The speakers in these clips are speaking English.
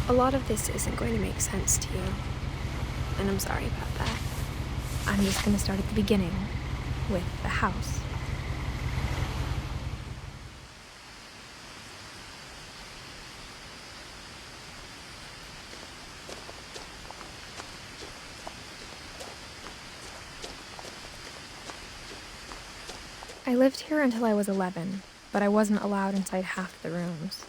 A lot of this isn't going to make sense to you, and I'm sorry about that. I'm just going to start at the beginning, with the house. I lived here until I was 11, but I wasn't allowed inside half the rooms.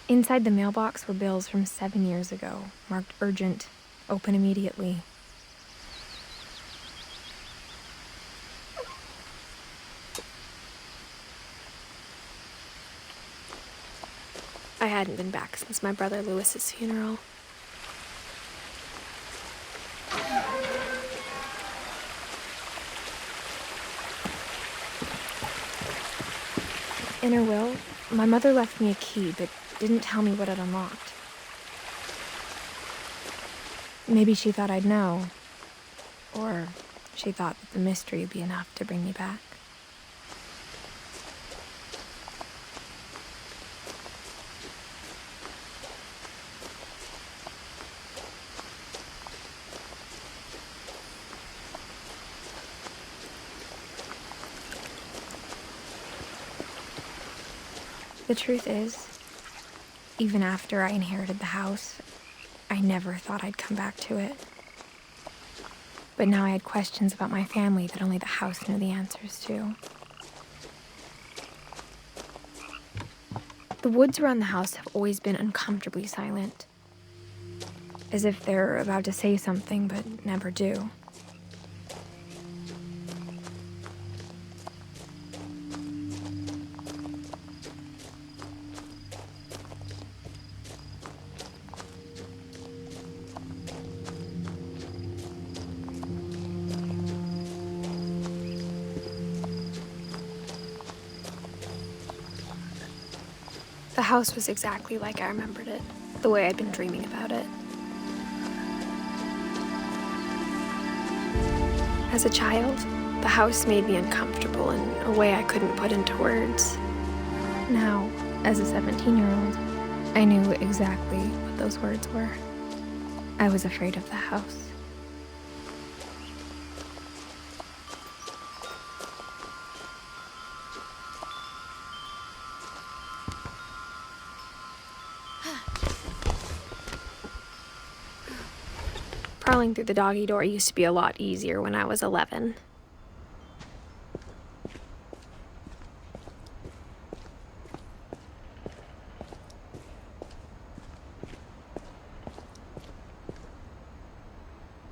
Inside the mailbox were bills from 7 years ago, marked urgent, open immediately. I hadn't been back since my brother Lewis's funeral. In her will, my mother left me a key, but didn't tell me what it unlocked. Maybe she thought I'd know, or she thought that the mystery would be enough to bring me back. The truth is, even after I inherited the house, I never thought I'd come back to it. But now I had questions about my family that only the house knew the answers to. The woods around the house have always been uncomfortably silent, as if they're about to say something but never do. The house was exactly like I remembered it, the way I'd been dreaming about it. As a child, the house made me uncomfortable in a way I couldn't put into words. Now, as a 17-year-old, I knew exactly what those words were. I was afraid of the house. Crawling through the doggy door used to be a lot easier when I was 11.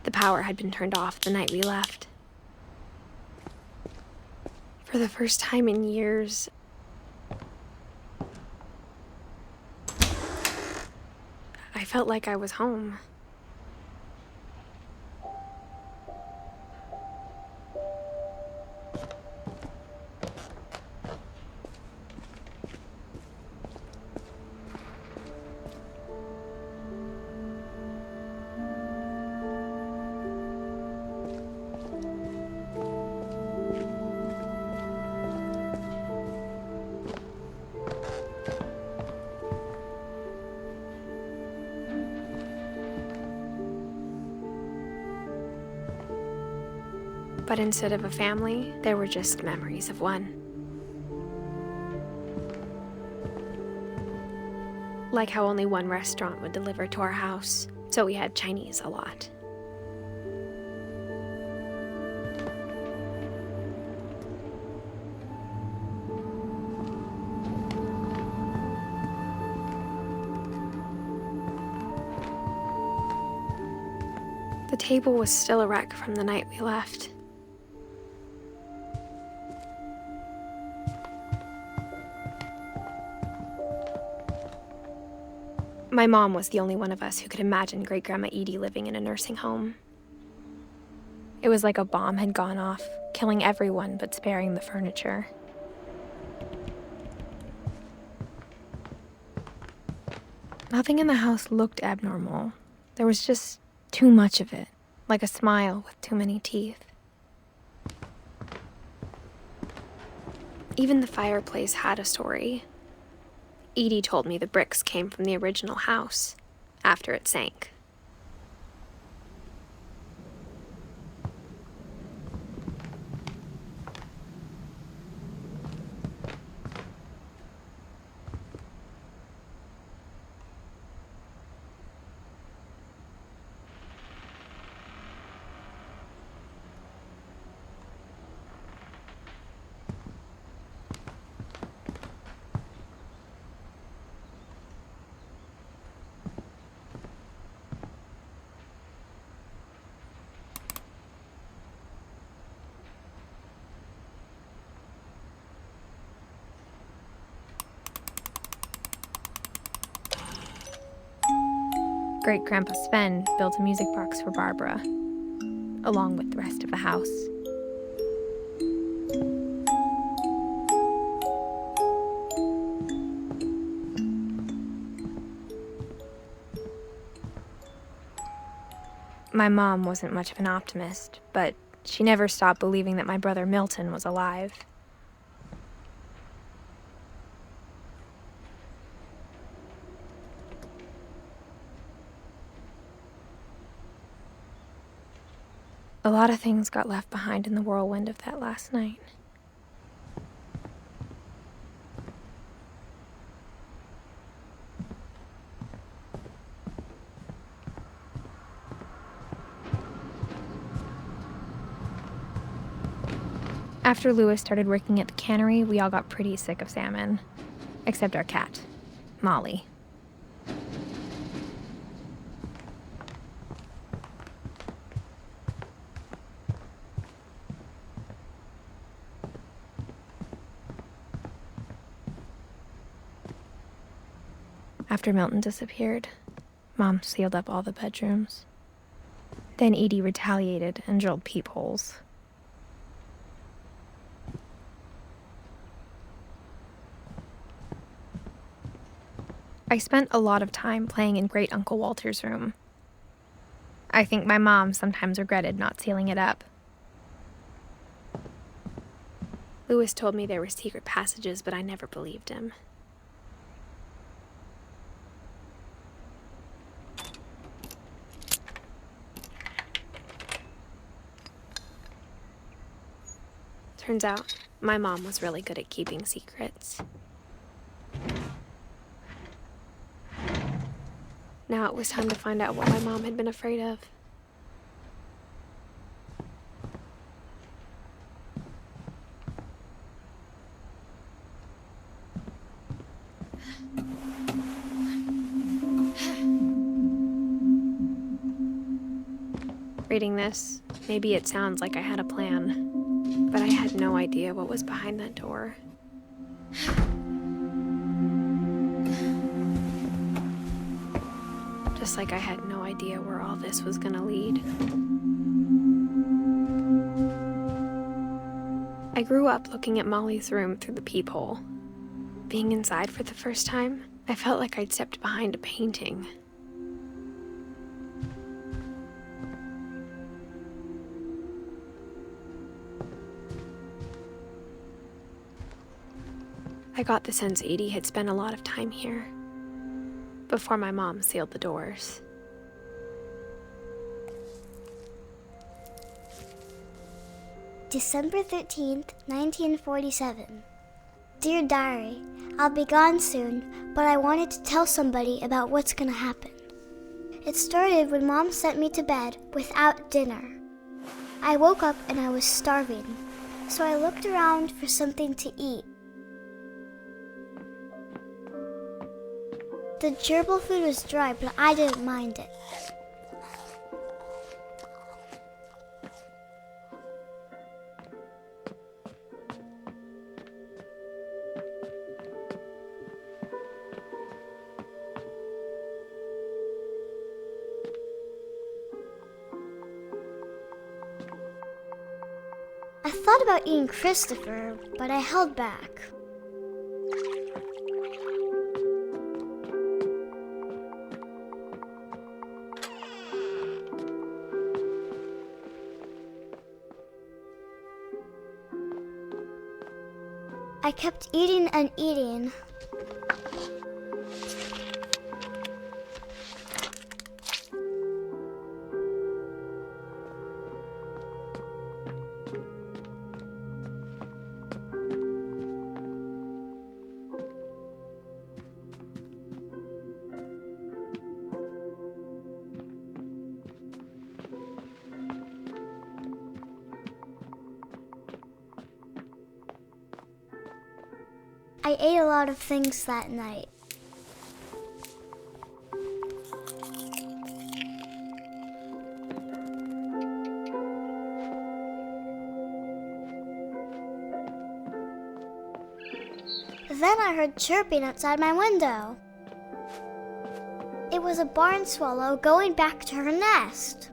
The power had been turned off the night we left. For the first time in years, I felt like I was home. But instead of a family, there were just memories of one. Like how only one restaurant would deliver to our house, so we had Chinese a lot. The table was still a wreck from the night we left. My mom was the only one of us who could imagine Great-Grandma Edie living in a nursing home. It was like a bomb had gone off, killing everyone but sparing the furniture. Nothing in the house looked abnormal. There was just too much of it. like a smile with too many teeth. Even the fireplace had a story. Edie told me the bricks came from the original house, after it sank. Great-Grandpa Sven built a music box for Barbara, along with the rest of the house. My mom wasn't much of an optimist, but she never stopped believing that my brother Milton was alive. A lot of things got left behind in the whirlwind of that last night. After Louis started working at the cannery, we all got pretty sick of salmon. Except our cat, Molly. After Milton disappeared, Mom sealed up all the bedrooms. Then Edie retaliated and drilled peepholes. I spent a lot of time playing in Great Uncle Walter's room. I think my mom sometimes regretted not sealing it up. Louis told me there were secret passages, but I never believed him. Turns out, my mom was really good at keeping secrets. Now it was time to find out what my mom had been afraid of. Reading this, maybe it sounds like I had a plan, but I had no idea what was behind that door. Just like I had no idea where all this was gonna lead. I grew up looking at Molly's room through the peephole. Being inside for the first time, I felt like I'd stepped behind a painting. I got the sense Edie had spent a lot of time here, before my mom sealed the doors. December 13th, 1947. Dear Diary, I'll be gone soon, but I wanted to tell somebody about what's gonna happen. It started when Mom sent me to bed without dinner. I woke up and I was starving, so I looked around for something to eat. The gerbil food was dry, but I didn't mind it. I thought about eating Christopher, but I held back. I kept eating and eating. I ate a lot of things that night. Then I heard chirping outside my window. It was a barn swallow going back to her nest.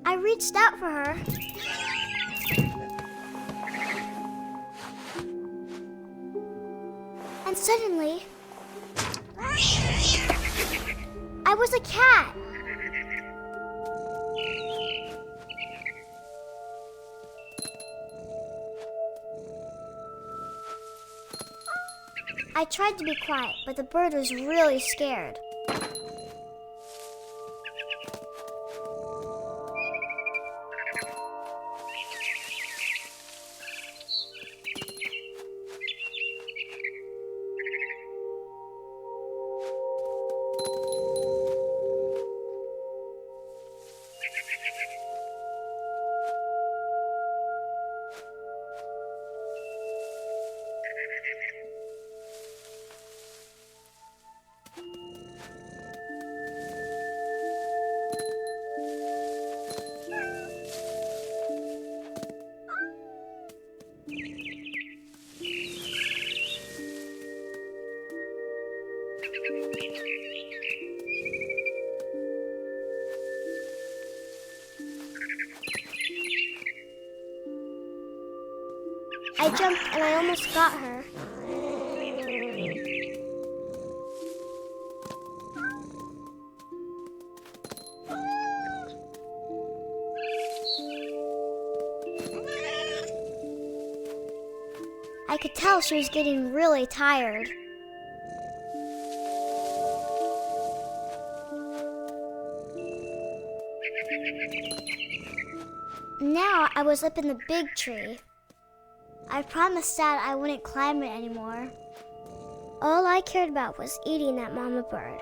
I reached out for her. And suddenly, I was a cat. I tried to be quiet, but the bird was really scared. I jumped and I almost got her. I could tell she was getting really tired. Now I was up in the big tree. I promised Dad I wouldn't climb it anymore. All I cared about was eating that mama bird.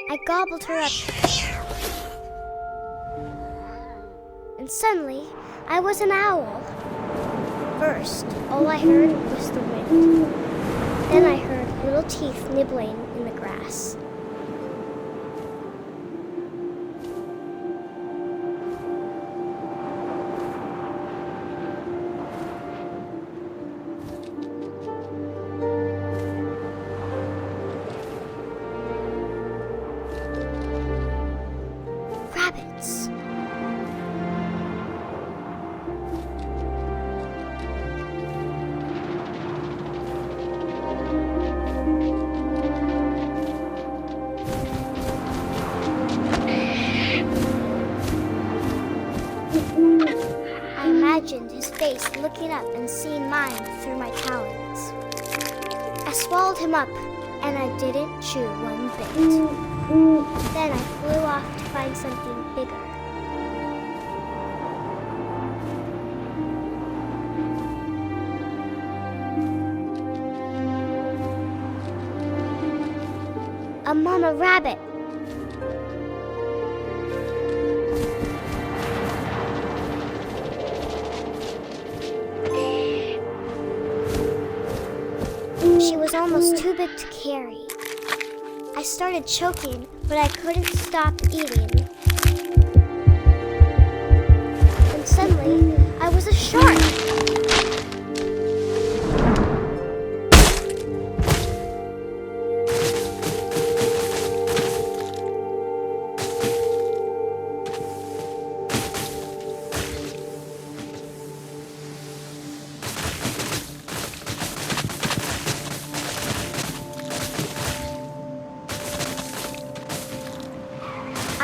I gobbled her up. And suddenly, I was an owl. First, all I heard was the wind. Then I heard little teeth nibbling in the grass. Rabbits. I imagined his face looking up and seeing mine through my talons. I swallowed him up, and I didn't chew one bit. Then I flew off to find something bigger. A mama rabbit. She was almost too big to carry. I started choking, but I couldn't stop eating. And suddenly, I was a shark.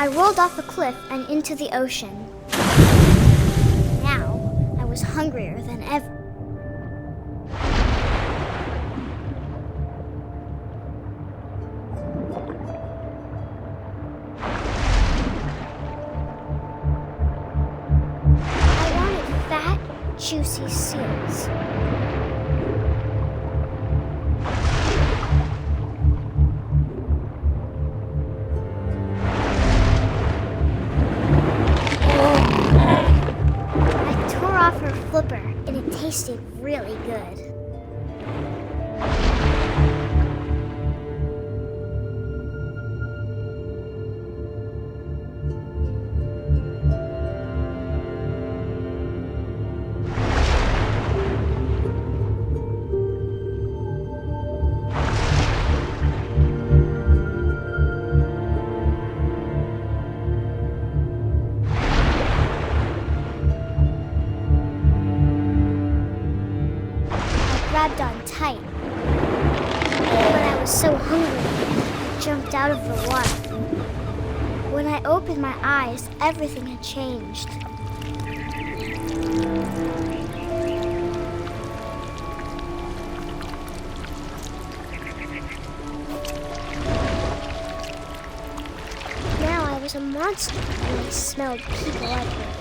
I rolled off the cliff and into the ocean. Now, I was hungrier than ever. I wanted fat, juicy seals. Flipper, and it tasted really good. Grabbed on tight, but I was so hungry, I jumped out of the water. When I opened my eyes, everything had changed. Now I was a monster, and I smelled people everywhere.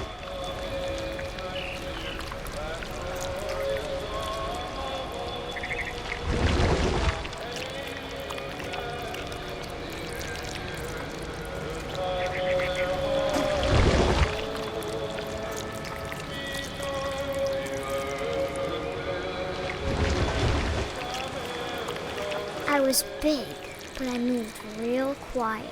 I was big, but I moved real quiet.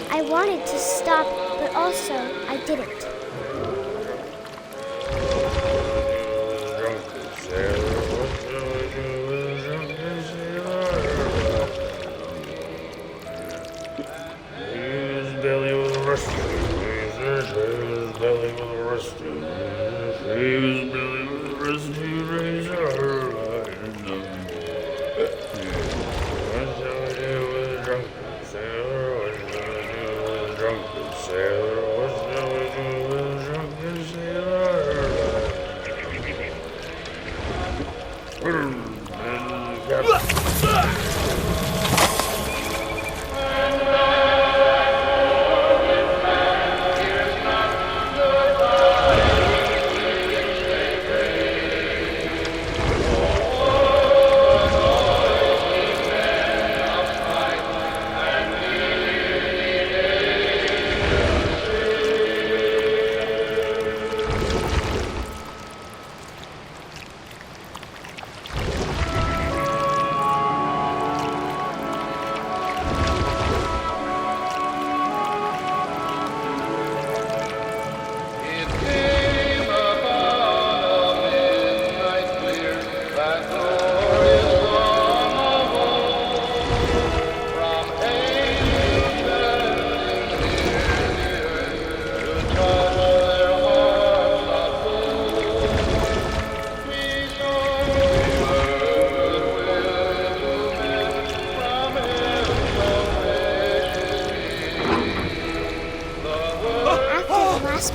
I wanted to stop, but also I didn't.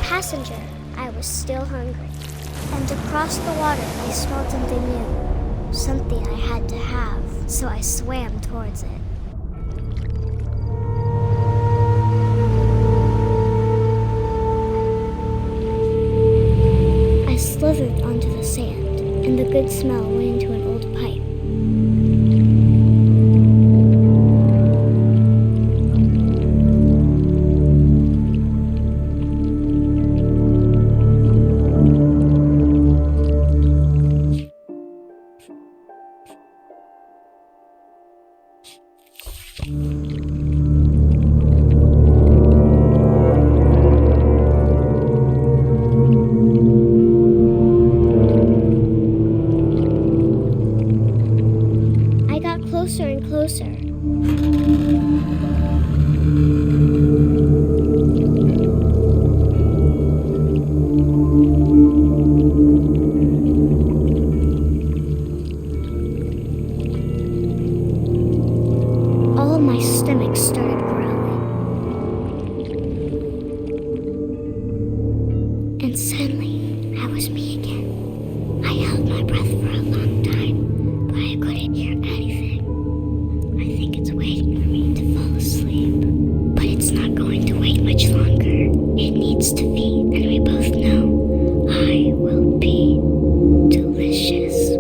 Passenger, I was still hungry. And across the water, I smelled something new. Something I had to have, so I swam towards it. I slithered onto the sand, and the good smell went into an old pipe. closer and closer. All my stomach started growling. And suddenly, I was me again. I held my breath for a long time, but I couldn't hear anything. I think it's waiting for me to fall asleep. But it's not going to wait much longer. It needs to feed, and we both know I will be delicious.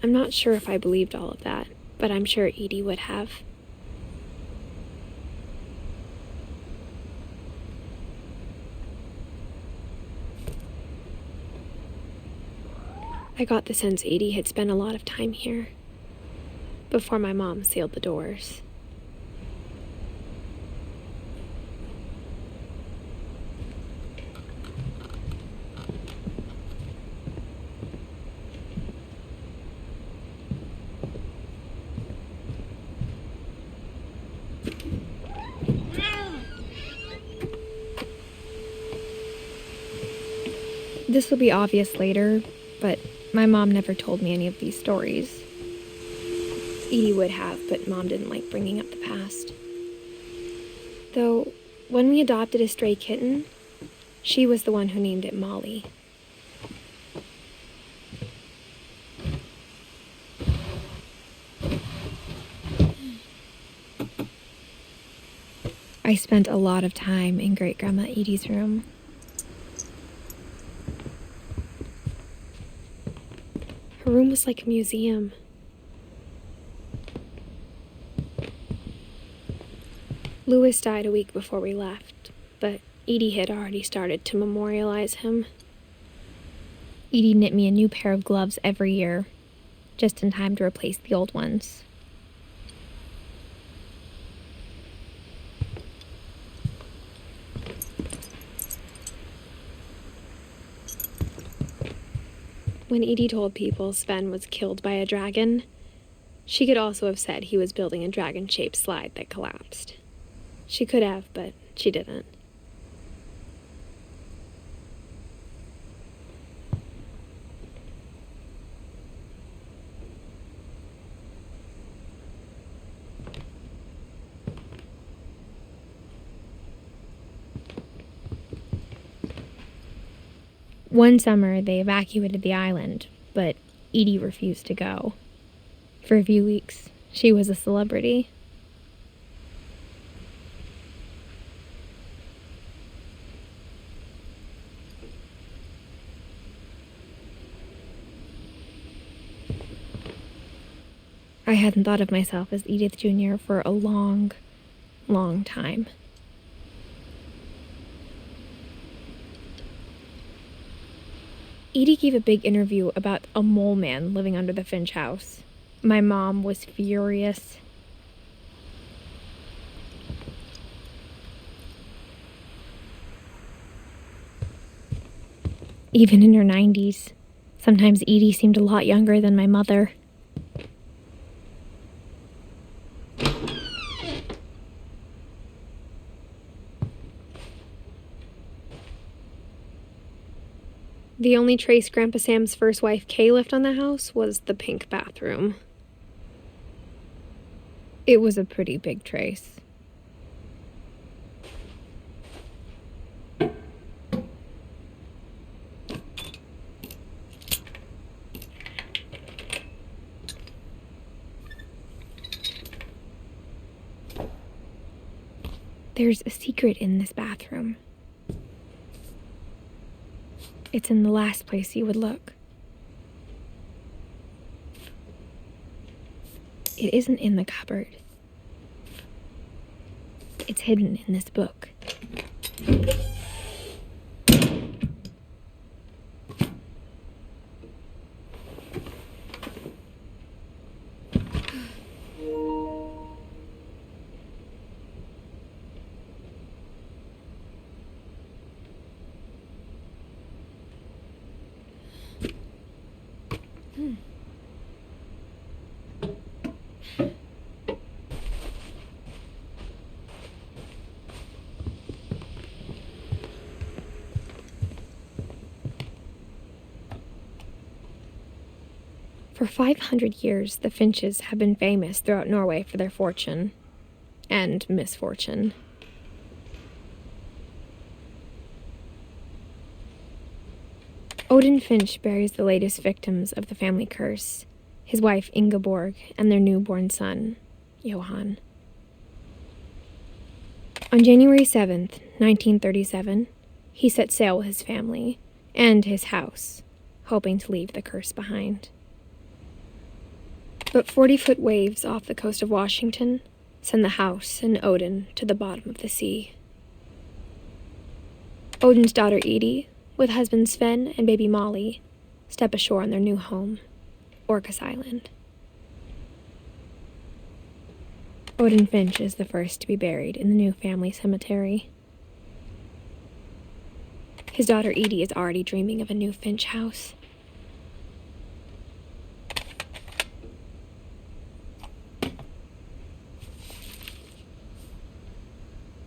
I'm not sure if I believed all of that, but I'm sure Edie would have. I got the sense Edie had spent a lot of time here, before my mom sealed the doors. This will be obvious later, but my mom never told me any of these stories. Edie would have, but Mom didn't like bringing up the past. Though, when we adopted a stray kitten, she was the one who named it Molly. I spent a lot of time in Great-Grandma Edie's room. Her room was like a museum. Louis died a week before we left, but Edie had already started to memorialize him. Edie knit me a new pair of gloves every year, just in time to replace the old ones. When Edie told people Sven was killed by a dragon, she could also have said he was building a dragon-shaped slide that collapsed. She could have, but she didn't. One summer, they evacuated the island, but Edie refused to go. For a few weeks, she was a celebrity. I hadn't thought of myself as Edith Jr. for a long, long time. Edie gave a big interview about a mole man living under the Finch house. My mom was furious. Even in her 90s, sometimes Edie seemed a lot younger than my mother. The only trace Grandpa Sam's first wife, Kay, left on the house was the pink bathroom. It was a pretty big trace. There's a secret in this bathroom. It's in the last place you would look. It isn't in the cupboard. It's hidden in this book. For 500 years, the Finches have been famous throughout Norway for their fortune and misfortune. Odin Finch buries the latest victims of the family curse, his wife Ingeborg and their newborn son, Johan. On January 7th, 1937, he set sail with his family and his house, hoping to leave the curse behind. But 40-foot waves off the coast of Washington send the house and Odin to the bottom of the sea. Odin's daughter Edie, with husband Sven and baby Molly, step ashore on their new home, Orcas Island. Odin Finch is the first to be buried in the new family cemetery. His daughter Edie is already dreaming of a new Finch house.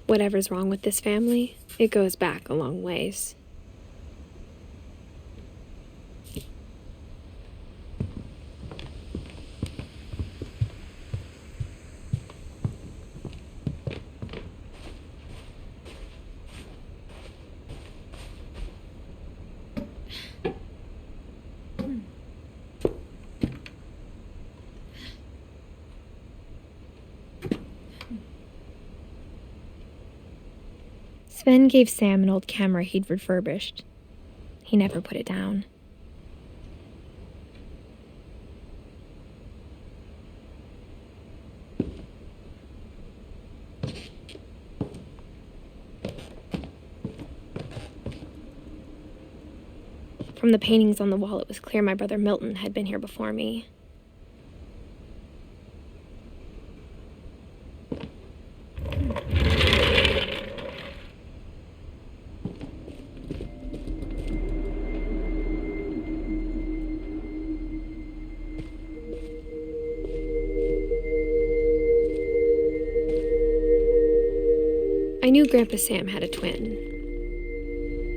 Whatever's wrong with this family, it goes back a long ways. Sven gave Sam an old camera he'd refurbished. He never put it down. From the paintings on the wall, it was clear my brother Milton had been here before me. I knew Grandpa Sam had a twin,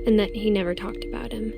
and that he never talked about him.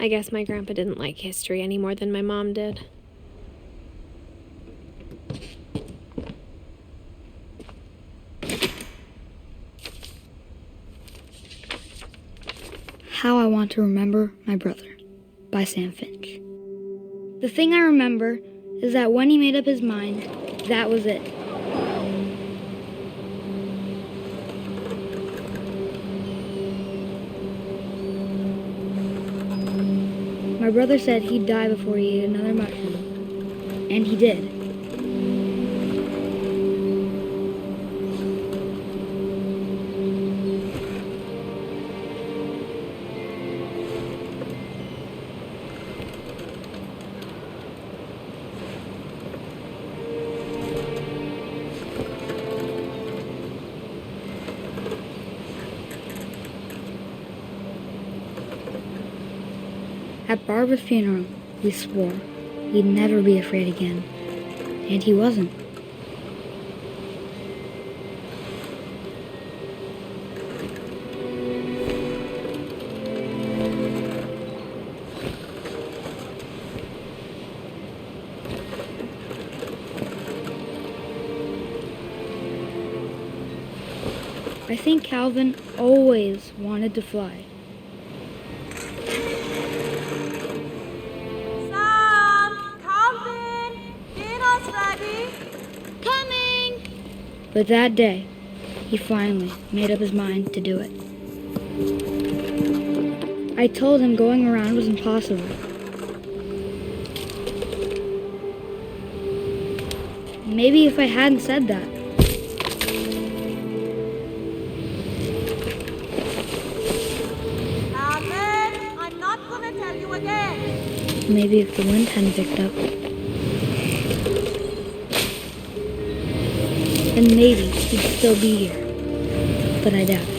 I guess my grandpa didn't like history any more than my mom did. How I Want to Remember My Brother by Sam Finch. The thing I remember is that when he made up his mind, that was it. My brother said he'd die before he ate another mushroom, and he did. At Barbara's funeral, we swore we'd never be afraid again, and he wasn't. I think Calvin always wanted to fly. But that day, he finally made up his mind to do it. I told him going around was impossible. Maybe if I hadn't said that. Alan, I'm not gonna tell you again. Maybe if the wind hadn't picked up. And maybe he'd still be here. But I doubt it.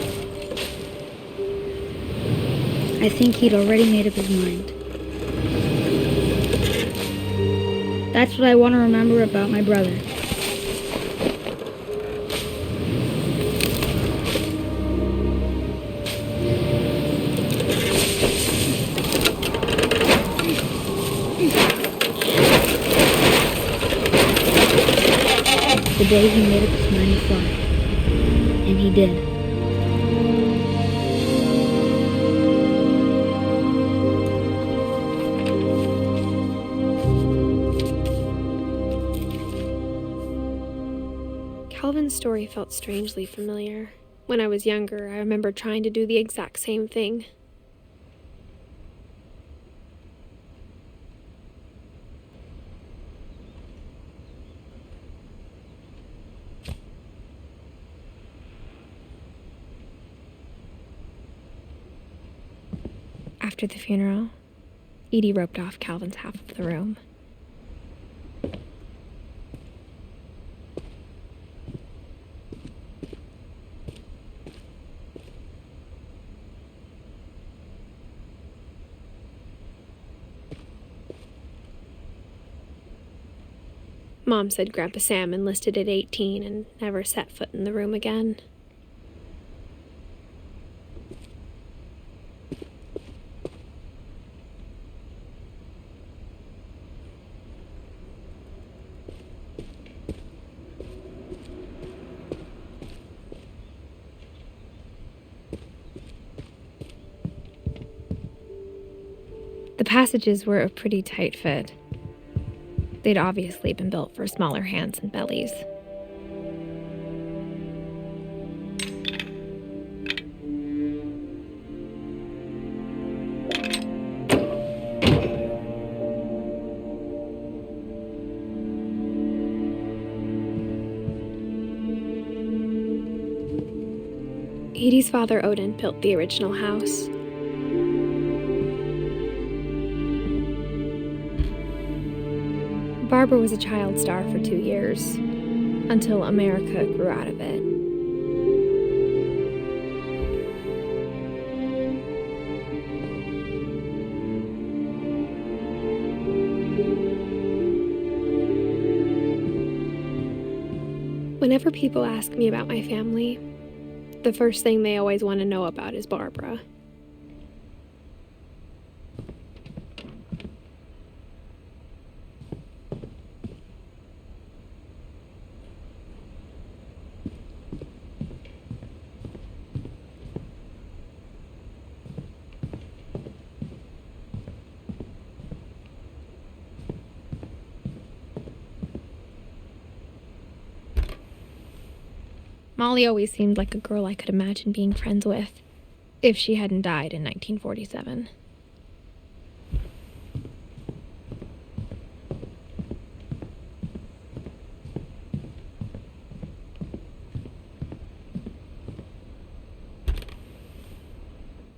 I think he'd already made up his mind. That's what I want to remember about my brother. The day he made up his mind to fly. And he did. Calvin's story felt strangely familiar. When I was younger, I remember trying to do the exact same thing. After the funeral, Edie roped off Calvin's half of the room. Mom said Grandpa Sam enlisted at 18 and never set foot in the room again. The passages were a pretty tight fit. They'd obviously been built for smaller hands and bellies. Edie's father, Odin, built the original house. Barbara was a child star for 2 years, until America grew out of it. Whenever people ask me about my family, the first thing they always want to know about is Barbara. Molly always seemed like a girl I could imagine being friends with, if she hadn't died in 1947.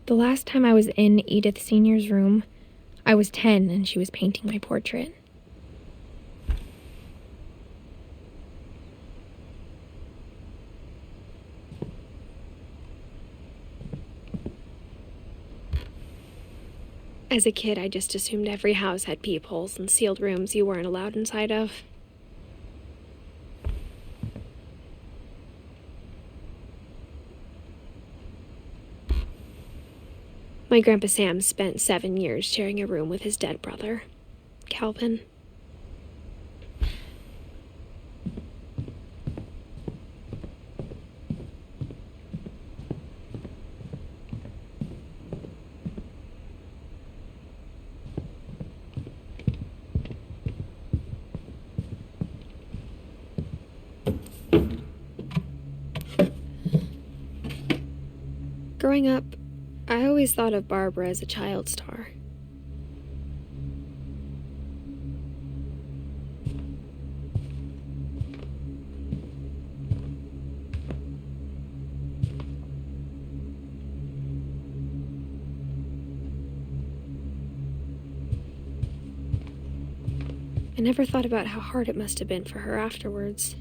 The last time I was in Edith Sr.'s room, I was 10 and she was painting my portrait. As a kid, I just assumed every house had peepholes and sealed rooms you weren't allowed inside of. My Grandpa Sam spent 7 years sharing a room with his dead brother, Calvin. Growing up, I always thought of Barbara as a child star. I never thought about how hard it must have been for her afterwards.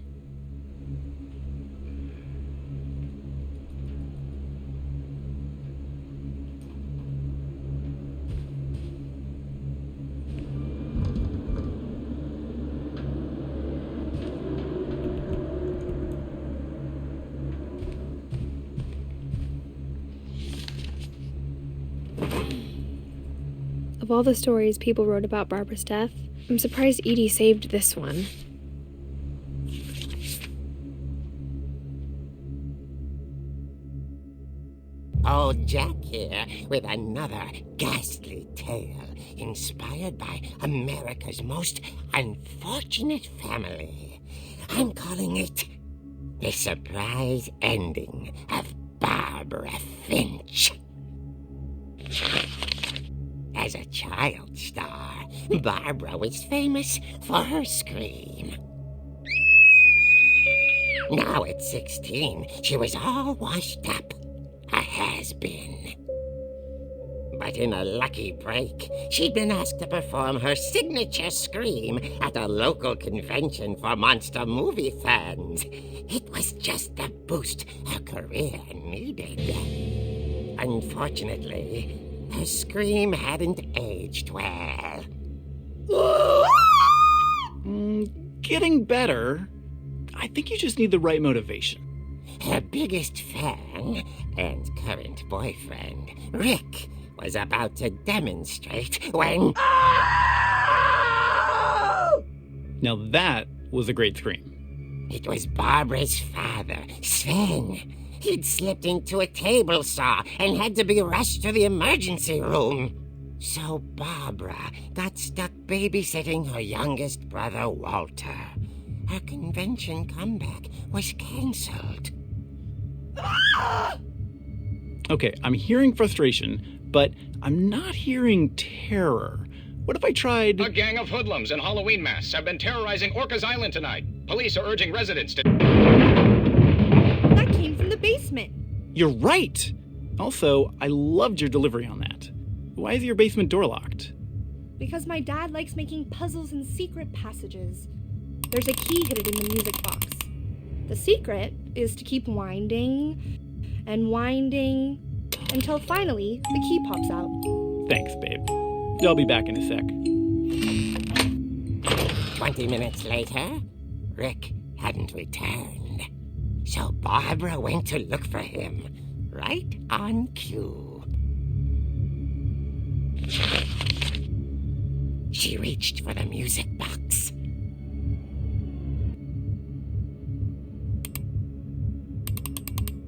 Of all the stories people wrote about Barbara's death, I'm surprised Edie saved this one. Old Jack here with another ghastly tale inspired by America's most unfortunate family. I'm calling it The Surprise Ending of Barbara Finch. As a child star, Barbara was famous for her scream. Now at 16, she was all washed up. A has-been. But in a lucky break, she'd been asked to perform her signature scream at a local convention for monster movie fans. It was just the boost her career needed. Unfortunately, her scream hadn't aged well. Getting better. I think you just need the right motivation. Her biggest fan and current boyfriend, Rick, was about to demonstrate when... Now that was a great scream. It was Barbara's father, Sven. He'd slipped into a table saw and had to be rushed to the emergency room. So Barbara got stuck babysitting her youngest brother, Walter. Her convention comeback was cancelled. Okay, I'm hearing frustration, but I'm not hearing terror. What if I tried... A gang of hoodlums in Halloween masks have been terrorizing Orcas Island tonight. Police are urging residents to... That came from the basement. You're right! Also, I loved your delivery on that. Why is your basement door locked? Because my dad likes making puzzles and secret passages. There's a key hidden in the music box. The secret is to keep winding and winding until finally the key pops out. Thanks, babe. I'll be back in a sec. 20 minutes later, Rick hadn't returned. So Barbara went to look for him, right on cue. She reached for the music box.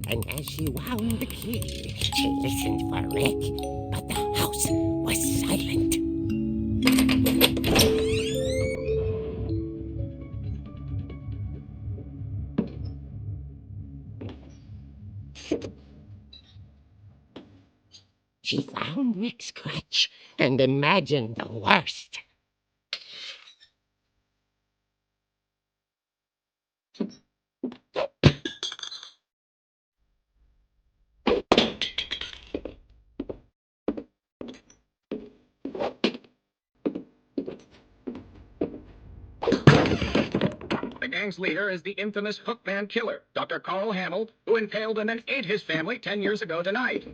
And as she wound the key, she listened for Rick, but the house was silent. She found Rick's crutch and imagined the worst. The gang's leader is the infamous Hookman killer, Dr. Carl Hamill, who impaled and then ate his family 10 years ago tonight.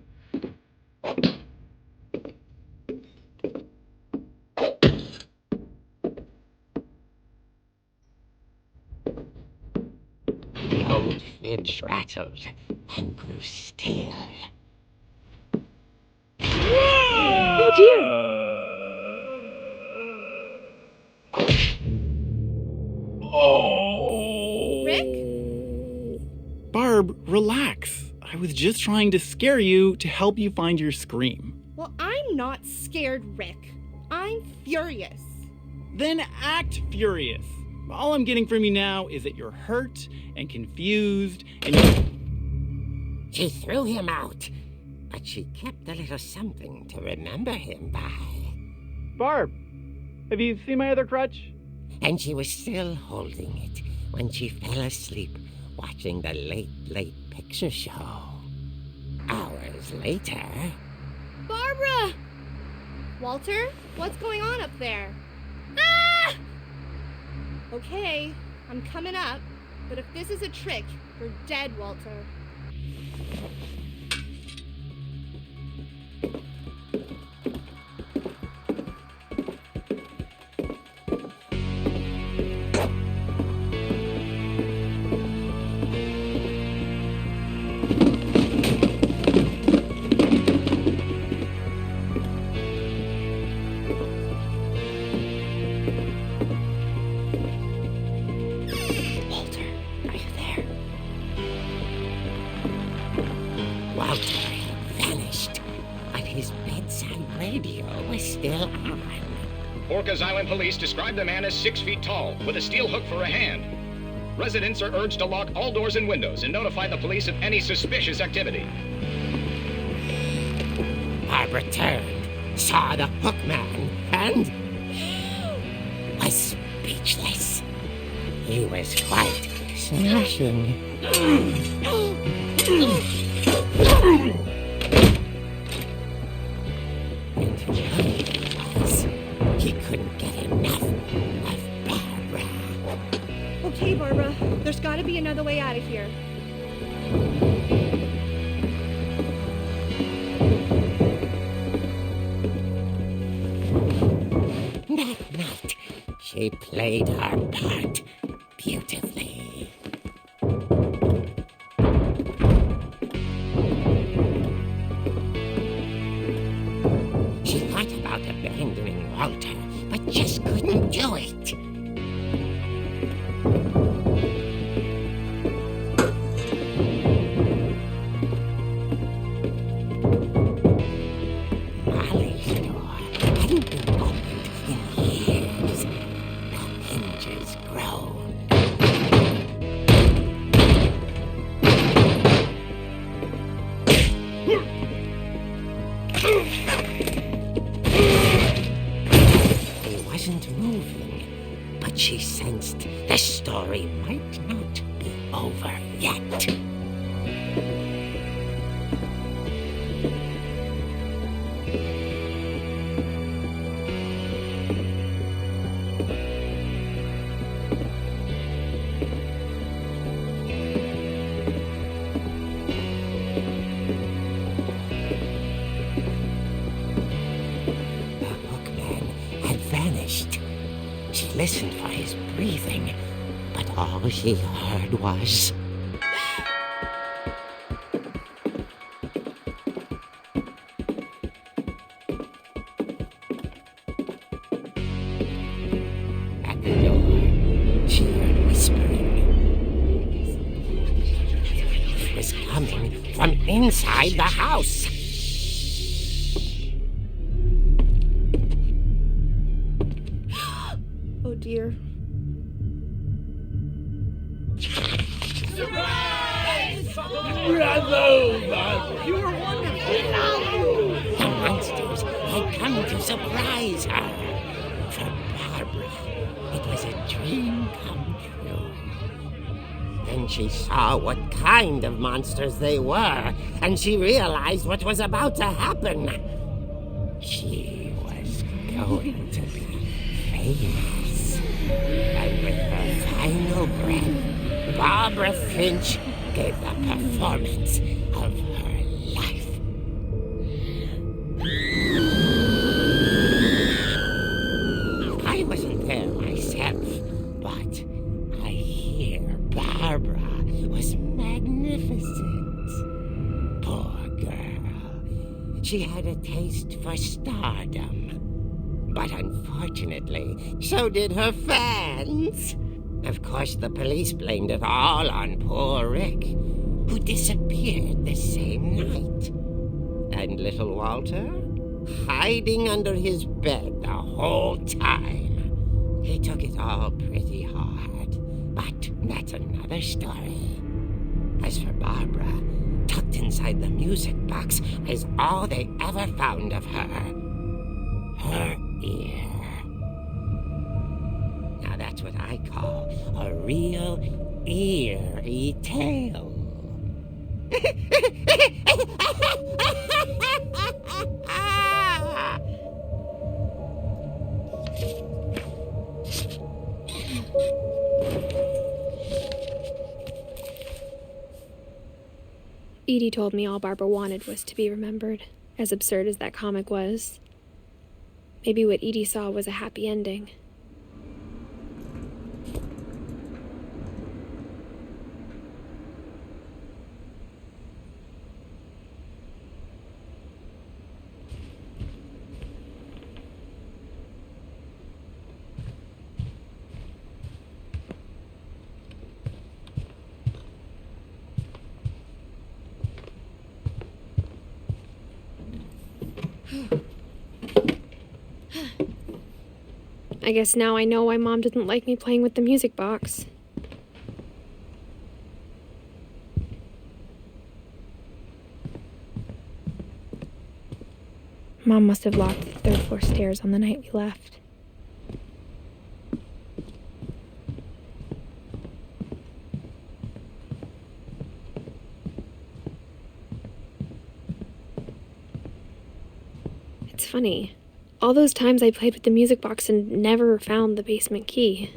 The old fridge rattled and grew still. Oh dear! Rick? Barb, relax. I was just trying to scare you to help you find your scream. Well, I'm not scared, Rick. I'm furious. Then act furious. All I'm getting from you now is that you're hurt and confused and She threw him out. but she kept a little something to remember him by. Barb, have you seen my other crutch? And she was still holding it when she fell asleep watching the late picture show. Hours later... Barbara! Walter, what's going on up there? Ah! Okay, I'm coming up, but if this is a trick, you're dead, Walter. Walter had vanished, but his bedside radio was still on. Orcas Island police describe the man as 6 feet tall, with a steel hook for a hand. Residents are urged to lock all doors and windows and notify the police of any suspicious activity. Barbara turned, saw the hook man, and was speechless. He was quite smashing. And he couldn't get enough of Barbara. Okay, Barbara, there's gotta be another way out of here. That night, she played her part beautifully. She thought about abandoning Walter, but just couldn't do it. Molly's door hadn't been opened in years. The hinges groaned. He wasn't moving, but she sensed the story might not be over yet. She listened for his breathing, but all she heard was... At the door, she heard whispering. It was coming from inside the house. Oh dear. Surprise! Bravo, Barbara! You were wonderful! The monsters had come to surprise her. For Barbara, it was a dream come true. Then she saw what kind of monsters they were, and she realized what was about to happen. She was going to be famous. And with her final breath, Barbara Finch gave the performance of her life. I wasn't there myself, but I hear Barbara was magnificent. Poor girl. She had a taste for stardom. But unfortunately, so did her fans. Of course, the police blamed it all on poor Rick, who disappeared the same night. And little Walter, hiding under his bed the whole time. He took it all pretty hard, but that's another story. As for Barbara, tucked inside the music box is all they ever found of her. Her ear. Now that's what I call a real eerie tale. Edie told me all Barbara wanted was to be remembered, as absurd as that comic was. Maybe what Edie saw was a happy ending. I guess now I know why Mom didn't like me playing with the music box. Mom must have locked the third floor stairs on the night we left. It's funny. All those times I played with the music box and never found the basement key.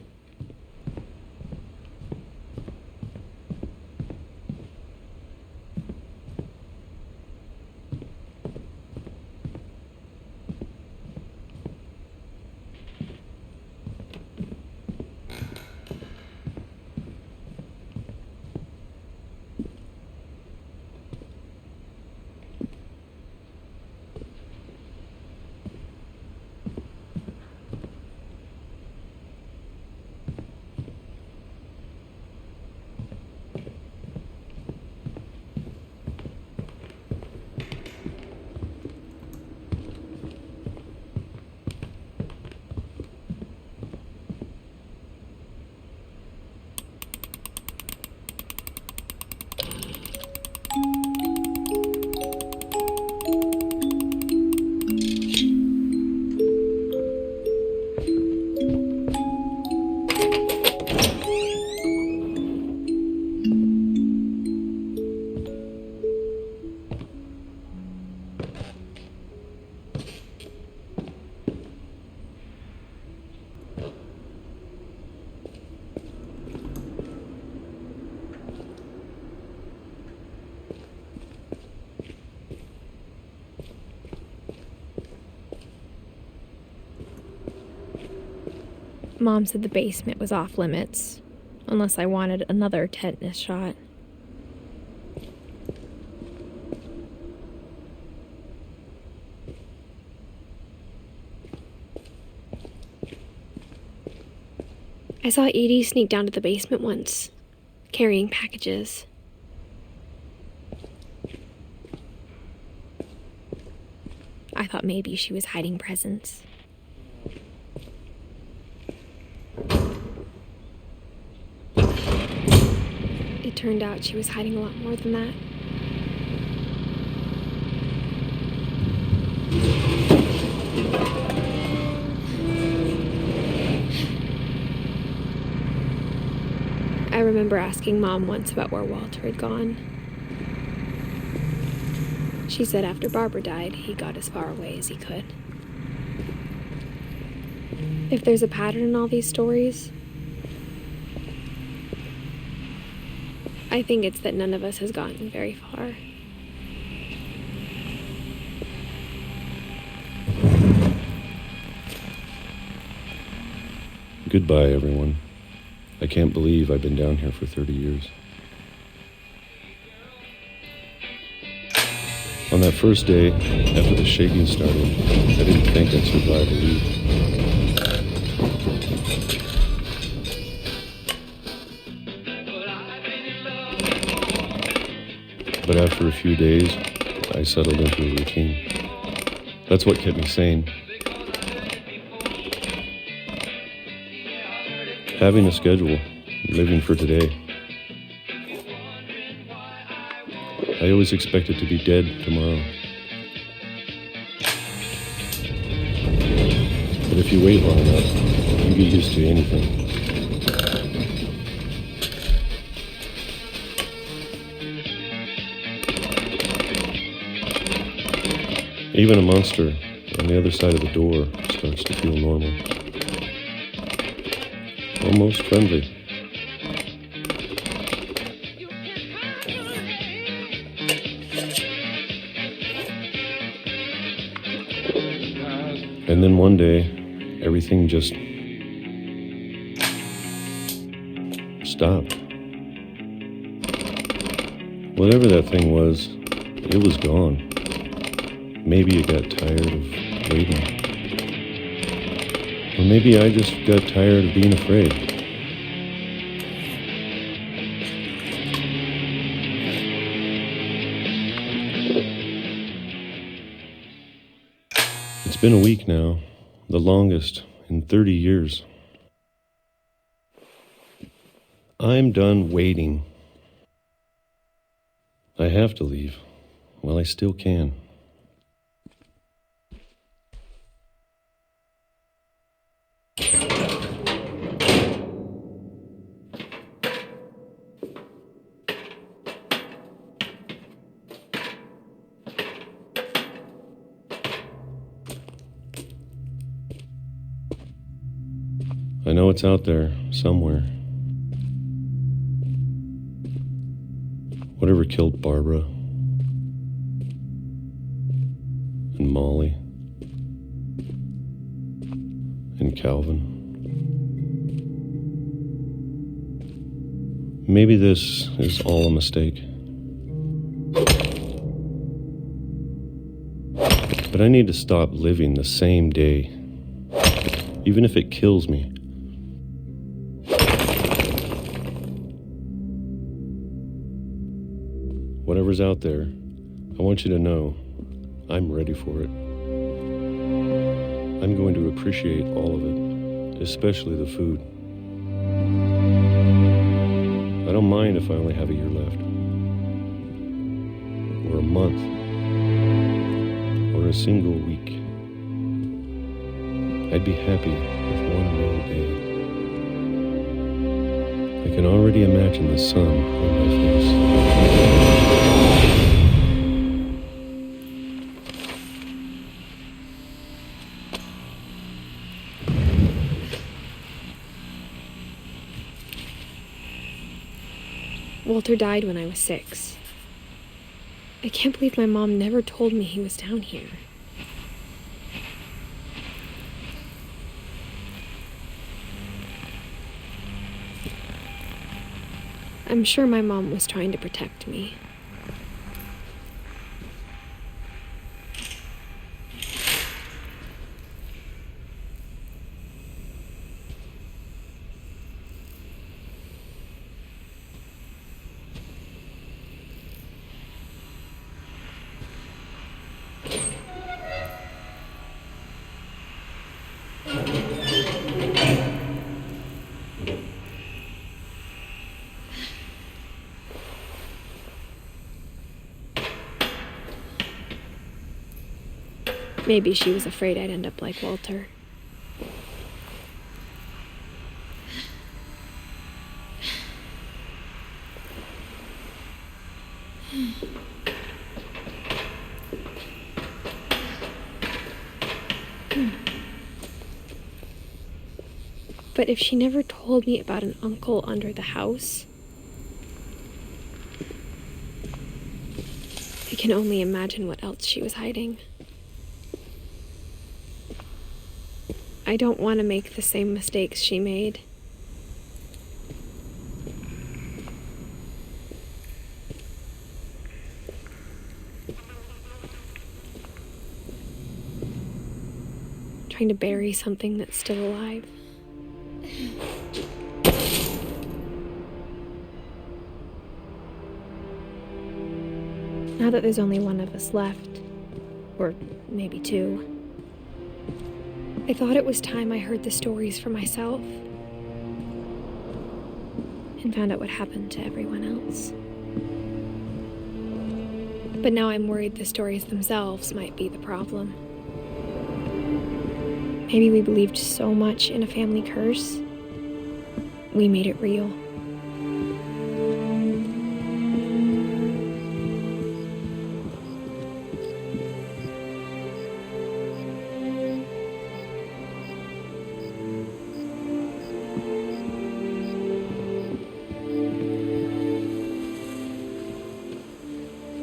Mom said the basement was off limits, unless I wanted another tetanus shot. I saw Edie sneak down to the basement once, carrying packages. I thought maybe she was hiding presents. It turned out she was hiding a lot more than that. I remember asking Mom once about where Walter had gone. She said after Barbara died, he got as far away as he could. If there's a pattern in all these stories, I think it's that none of us has gotten very far. Goodbye, everyone. I can't believe I've been down here for 30 years. On that first day, after the shaking started, I didn't think I'd survive a week. But after a few days, I settled into a routine. That's what kept me sane. Having a schedule, living for today. I always expected to be dead tomorrow. But if you wait long enough, you get used to anything. Even a monster on the other side of the door starts to feel normal. Almost friendly. And then one day, everything just stopped. Whatever that thing was, it was gone. Maybe it got tired of waiting. Or maybe I just got tired of being afraid. It's been a week now, the longest in 30 years. I'm done waiting. I have to leave while I still can. I know it's out there somewhere. Whatever killed Barbara and Molly and Calvin. Maybe this is all a mistake. But I need to stop living the same day, even if it kills me. Whatever's out there, I want you to know I'm ready for it. I'm going to appreciate all of it, especially the food. I don't mind if I only have a year left, or a month, or a single week. I'd be happy with one more day. I can already imagine the sun on my face. Walter died when I was 6. I can't believe my mom never told me he was down here. I'm sure my mom was trying to protect me. Maybe she was afraid I'd end up like Walter. But if she never told me about an uncle under the house, I can only imagine what else she was hiding. I don't want to make the same mistakes she made. Trying to bury something that's still alive. Now that there's only one of us left, or maybe two, I thought it was time I heard the stories for myself and found out what happened to everyone else. But now I'm worried the stories themselves might be the problem. Maybe we believed so much in a family curse, we made it real.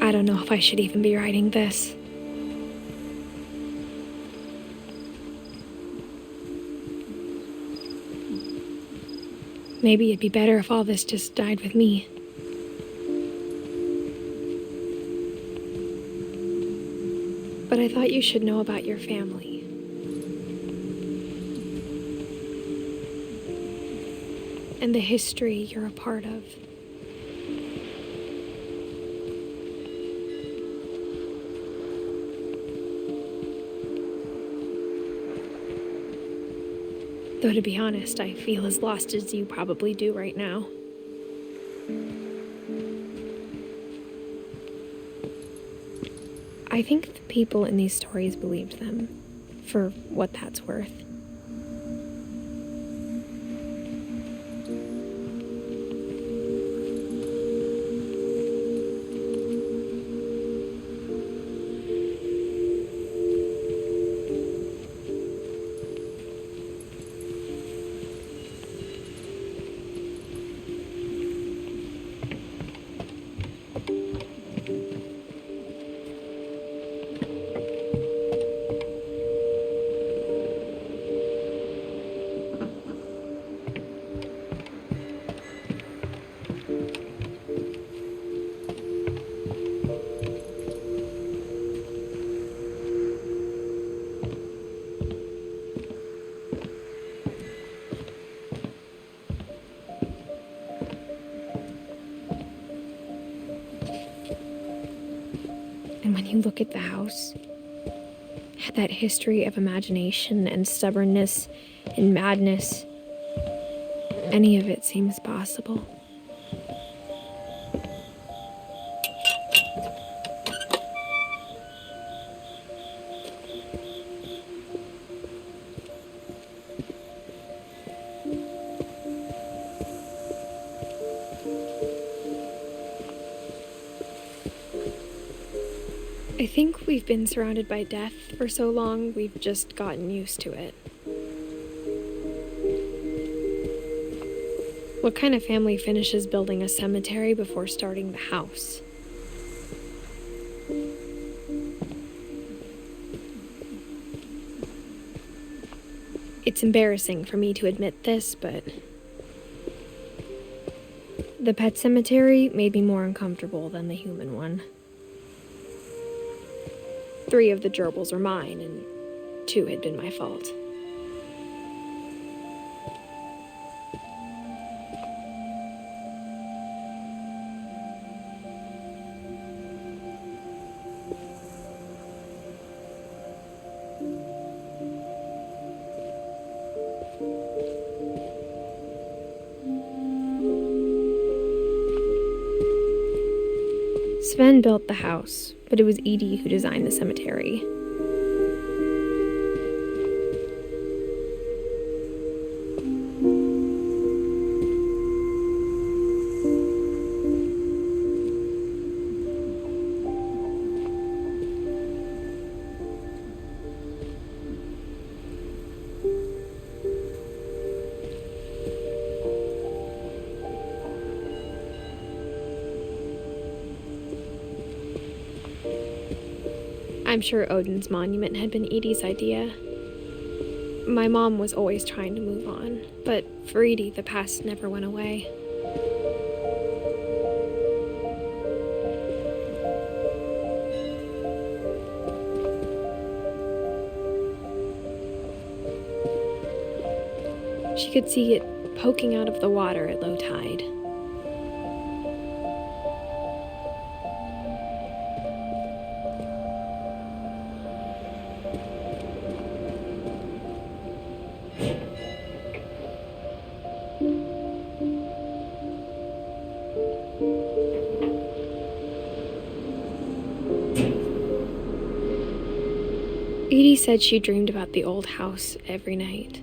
I don't know if I should even be writing this. Maybe it'd be better if all this just died with me. But I thought you should know about your family. And the history you're a part of. Though to be honest, I feel as lost as you probably do right now. I think the people in these stories believed them, for what that's worth. And when you look at the house, that history of imagination and stubbornness and madness, any of it seems possible. I think we've been surrounded by death for so long, we've just gotten used to it. What kind of family finishes building a cemetery before starting the house? It's embarrassing for me to admit this, but the pet cemetery made me more uncomfortable than the human one. 3 of the gerbils were mine, and 2 had been my fault. Sven built the house, but it was Edie who designed the cemetery. I'm sure Odin's monument had been Edie's idea. My mom was always trying to move on, but for Edie, the past never went away. She could see it poking out of the water at low tide. Edie said she dreamed about the old house every night.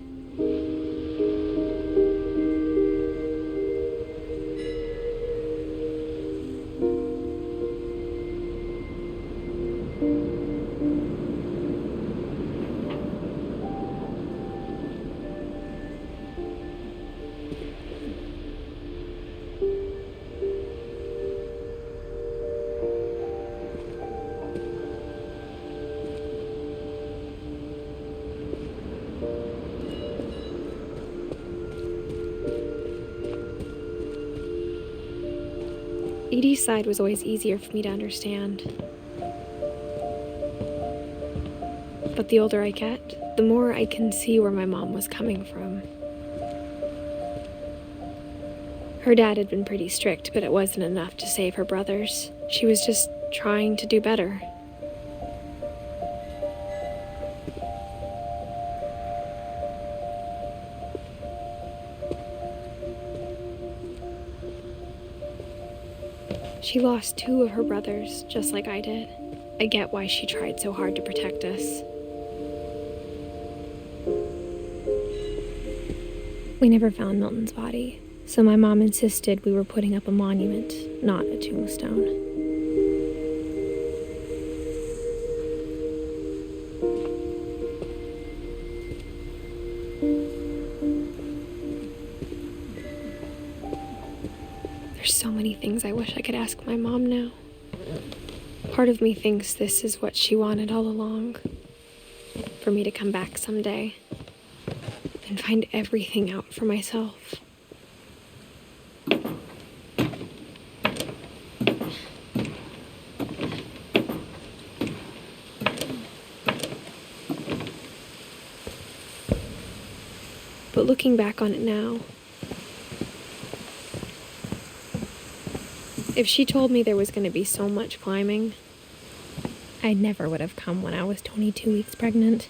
Edie's side was always easier for me to understand. But the older I get, the more I can see where my mom was coming from. Her dad had been pretty strict, but it wasn't enough to save her brothers. She was just trying to do better. She lost 2 of her brothers, just like I did. I get why she tried so hard to protect us. We never found Milton's body, so my mom insisted we were putting up a monument, not a tombstone. There's so many things I wish I could ask my mom now. Part of me thinks this is what she wanted all along. For me to come back someday and find everything out for myself. But looking back on it now, if she told me there was going to be so much climbing, I never would have come when I was 22 weeks pregnant.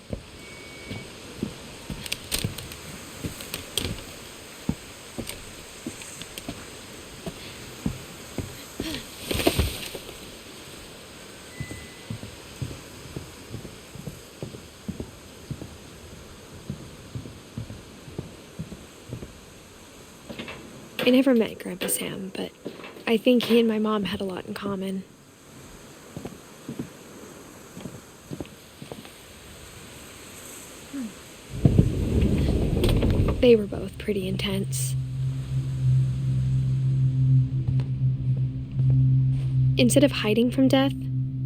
I never met Grandpa Sam, but I think he and my mom had a lot in common. They were both pretty intense. Instead of hiding from death,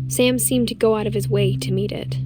Sam seemed to go out of his way to meet it.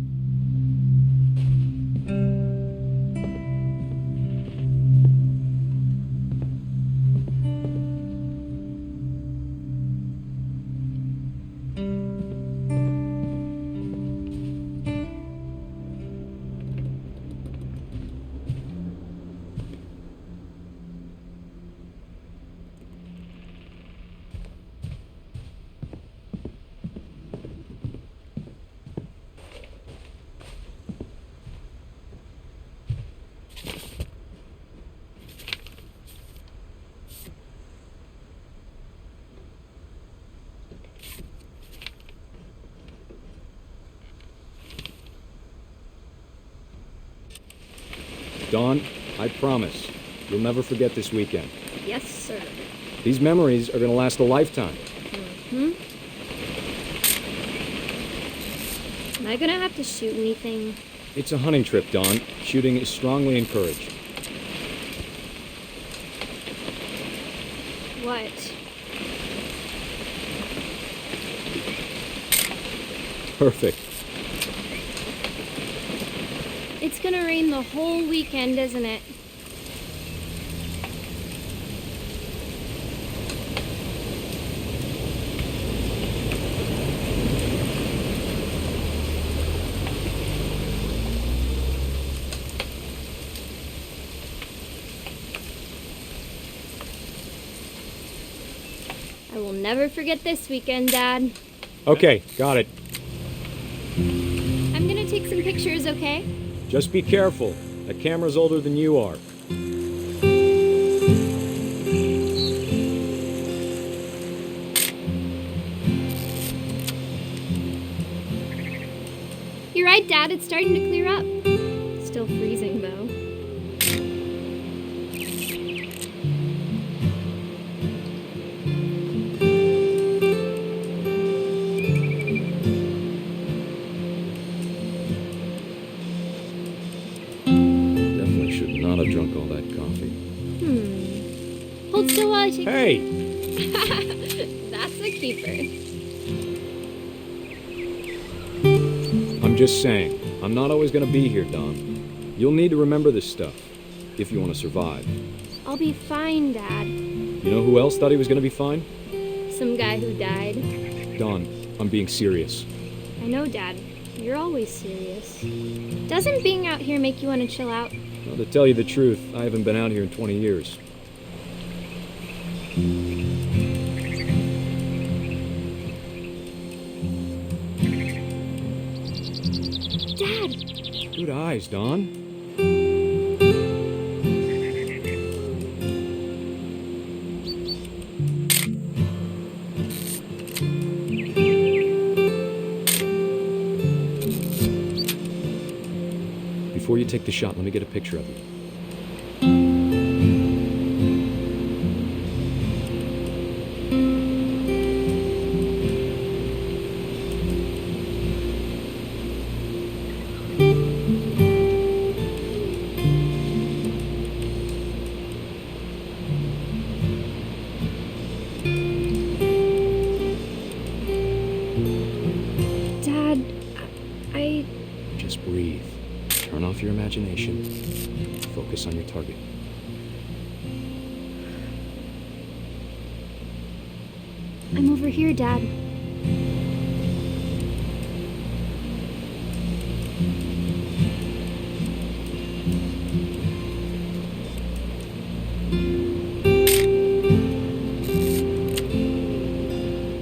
Dawn, I promise, you'll never forget this weekend. Yes, sir. These memories are going to last a lifetime. Am I gonna have to shoot anything? It's a hunting trip, Dawn. Shooting is strongly encouraged. What? Perfect. It's gonna rain the whole weekend, isn't it? I will never forget this weekend, Dad. Okay, got it. I'm gonna take some pictures, okay? Just be careful. That camera's older than you are. You right, Dad, it's starting to clear up. Still freezing, though. Definitely should not have drunk all that coffee. Hold still while I take... Hey! That's a keeper. I'm just saying, I'm not always gonna be here, Don. You'll need to remember this stuff, if you want to survive. I'll be fine, Dad. You know who else thought he was gonna be fine? Some guy who died. Don, I'm being serious. I know, Dad. You're always serious. Doesn't being out here make you want to chill out? Well, to tell you the truth, I haven't been out here in 20 years. Dad! Good eyes, Don. Before you take the shot, let me get a picture of you. Dad, I... Just breathe. Turn off your imagination. Focus on your target. I'm over here, Dad.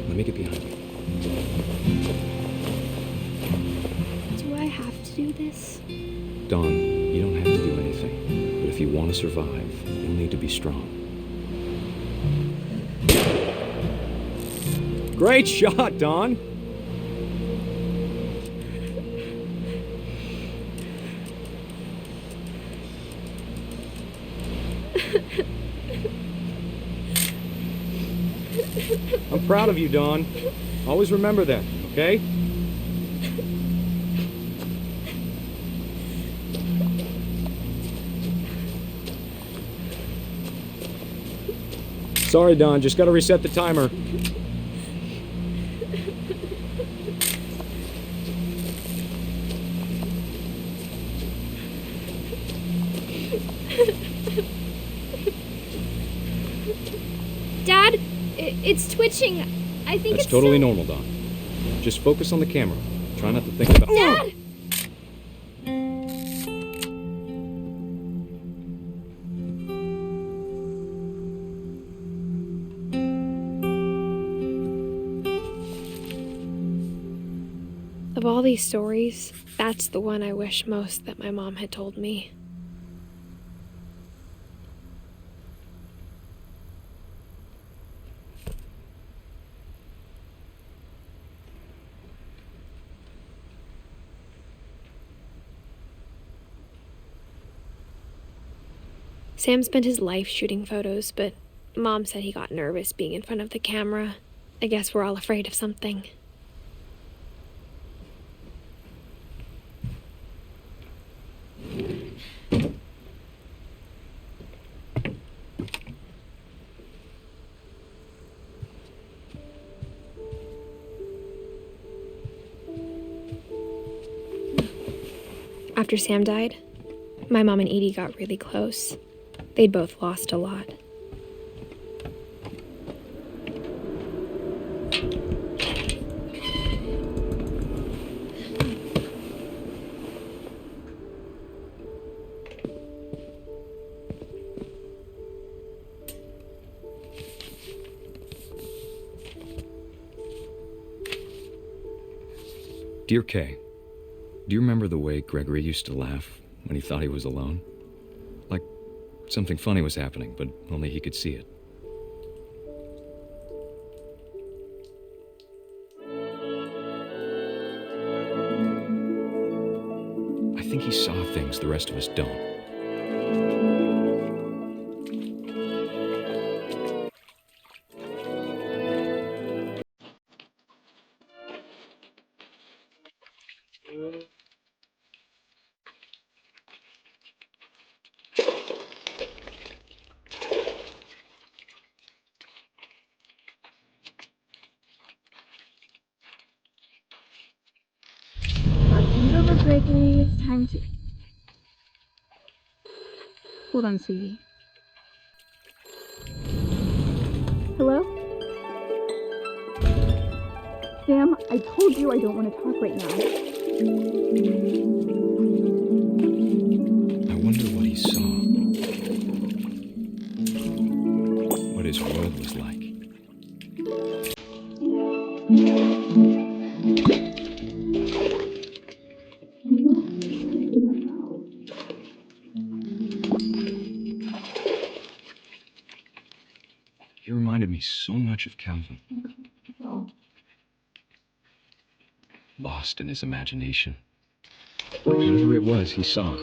Let me get behind you. Do I have to do this? Don, you don't have to do anything. But if you want to survive, you'll need to be strong. Great shot, Don! I'm proud of you, Don. Always remember that, okay? Sorry, Don, just gotta reset the timer. Dad, it's twitching. I think That's it's totally so... normal, Don. Just focus on the camera. Try not to think about... Dad! Of all these stories, that's the one I wish most that my mom had told me. Sam spent his life shooting photos, but Mom said he got nervous being in front of the camera. I guess we're all afraid of something. After Sam died, my mom and Edie got really close. They'd both lost a lot. Dear Kay, do you remember the way Gregory used to laugh when he thought he was alone? Like something funny was happening, but only he could see it. the rest of us don't. Gregory, it's time to... Hold on, sweetie. Hello? Sam, I told you I don't want to talk right now. I wonder what he saw. What his world was like. He reminded me so much of Calvin. Lost in his imagination. Whatever it was he saw.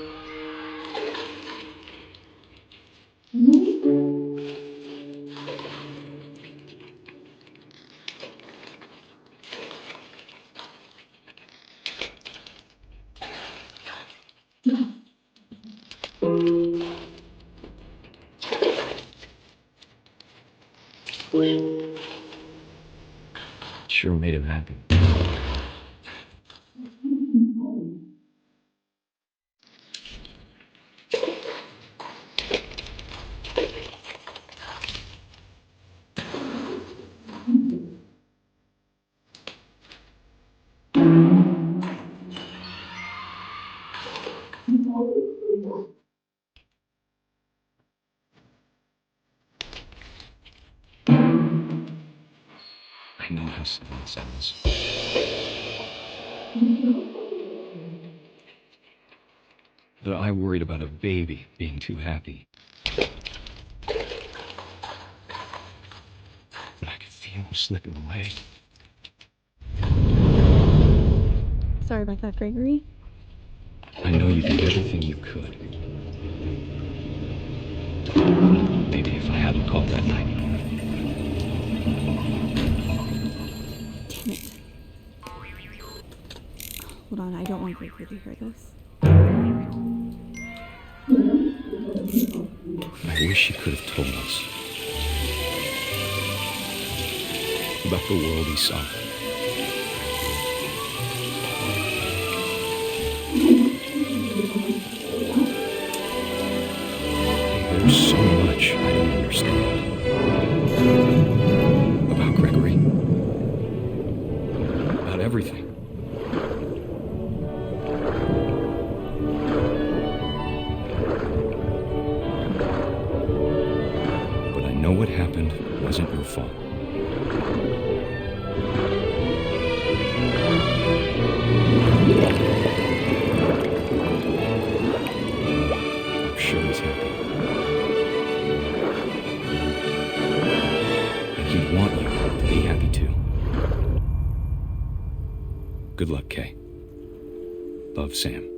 Sure made him happy. I know how sad it sounds. That I worried about a baby being too happy. But I could feel him slipping away. Sorry about that, Gregory. I know you did everything you could. Maybe if I hadn't called that night. Damn it. Hold on, I don't want Gregory to hear this. I wish he could have told us about the world he saw. There's so much I don't understand about Gregory, about everything. But I know what happened wasn't your fault. I'm sure he's happy. And he'd want you to be happy too. Good luck, Kay. Love, Sam.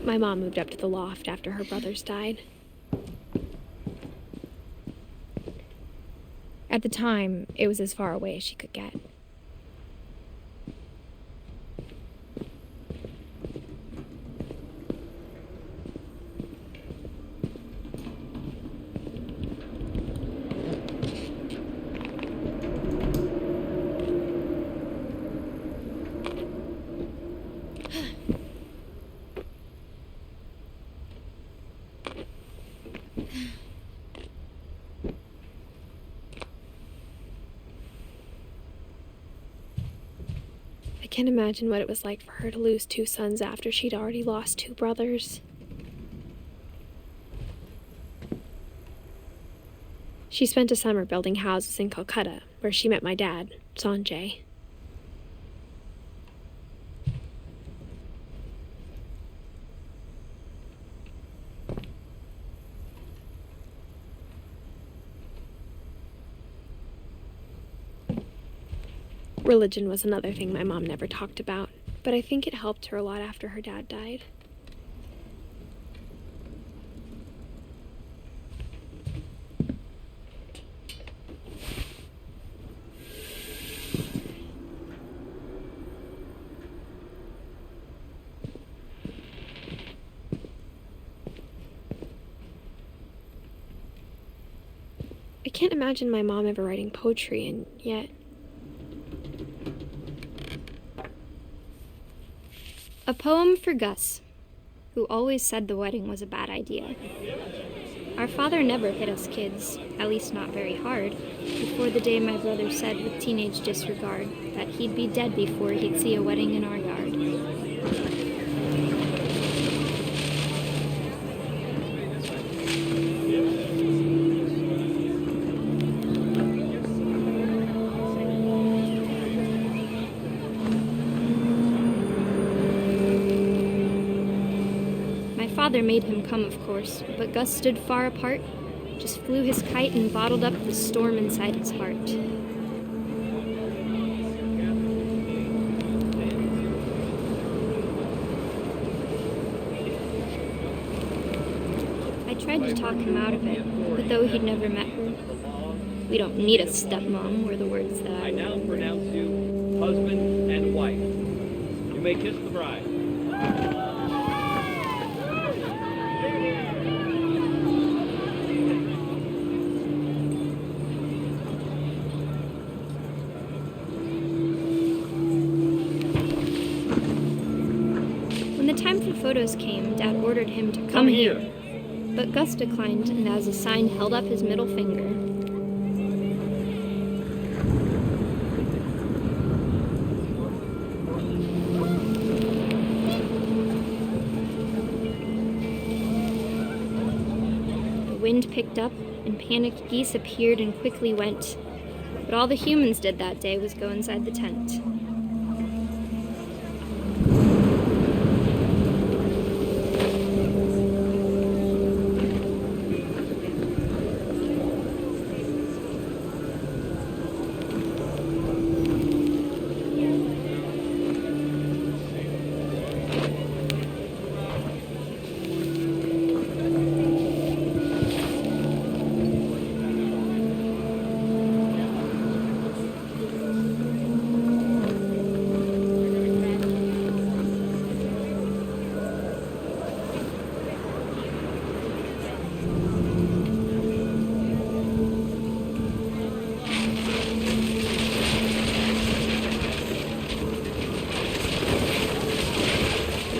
My mom moved up to the loft after her brothers died. At the time, it was as far away as she could get. can't imagine what it was like for her to lose 2 sons after she'd already lost 2 brothers. She spent a summer building houses in Calcutta, where she met my dad, Sanjay. Religion was another thing my mom never talked about, but I think it helped her a lot after her dad died. I can't imagine my mom ever writing poetry, and yet... A poem for Gus, who always said the wedding was a bad idea. Our father never hit us kids, at least not very hard, before the day my brother said with teenage disregard that he'd be dead before he'd see a wedding in our yard. Father made him come, of course, but Gus stood far apart, just flew his kite and bottled up the storm inside his heart. I tried to talk him out of it, but though he'd never met her, "We don't need a stepmom," were the words that I now pronounce you husband and wife. You may kiss the bride. Photos came, Dad ordered him to come here. But Gus declined, and as a sign held up his middle finger. The wind picked up, and panicked geese appeared and quickly went. But all the humans did that day was go inside the tent.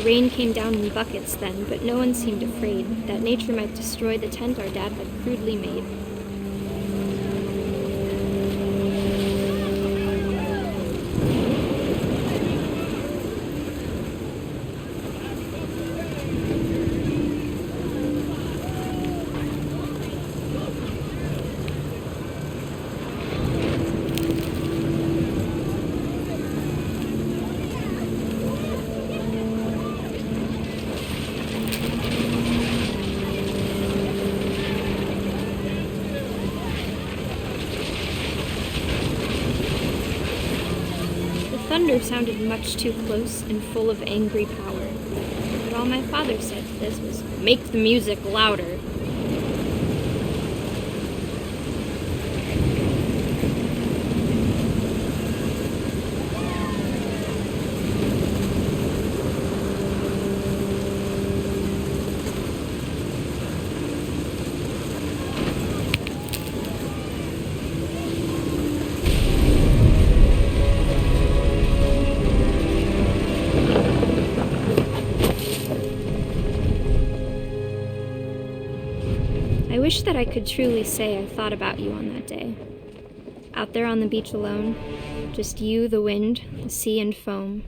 Rain came down in buckets then, but no one seemed afraid that nature might destroy the tent our dad had crudely made. Thunder sounded much too close and full of angry power. But all my father said to this was, "Make the music louder." I wish that I could truly say I thought about you on that day. Out there on the beach alone, just you, the wind, the sea, and foam.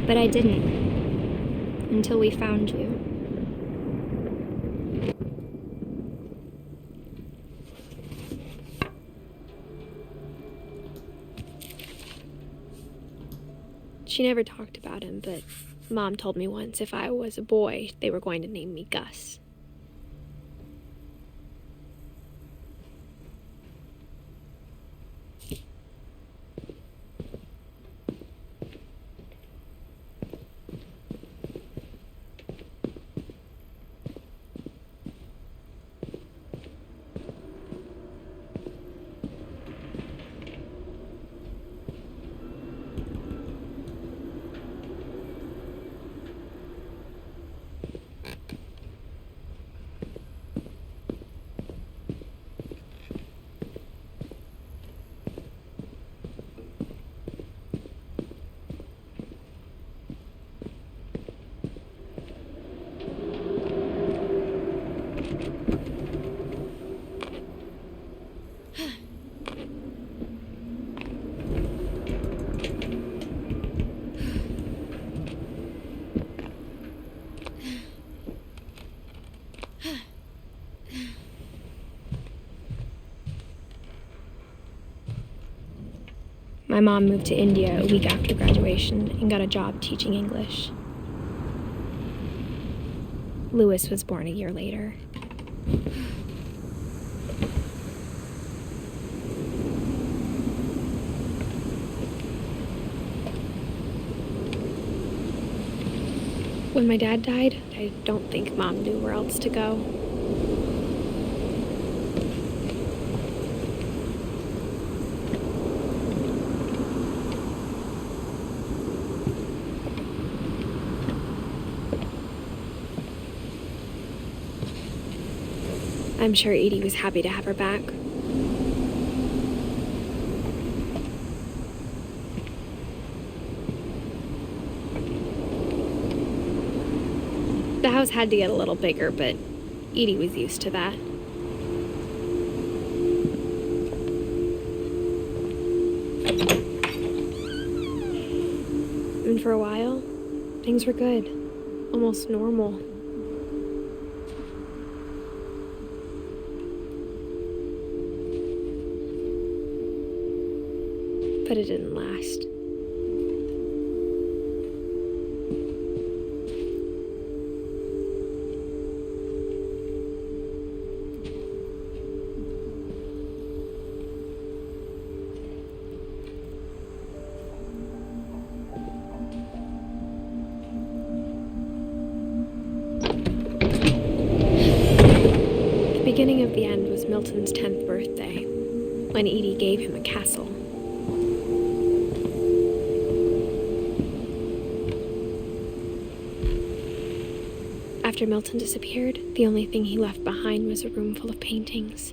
But I didn't, until we found you. She never talked about him, but Mom told me once if I was a boy, they were going to name me Gus. My mom moved to India a week after graduation and got a job teaching English. Louis was born a year later. When my dad died, I don't think Mom knew where else to go. I'm sure Edie was happy to have her back. The house had to get a little bigger, but Edie was used to that. And for a while, things were good, almost normal. But it didn't last. The beginning of the end was Milton's 10th birthday, when Edie gave him a castle. After Milton disappeared, the only thing he left behind was a room full of paintings.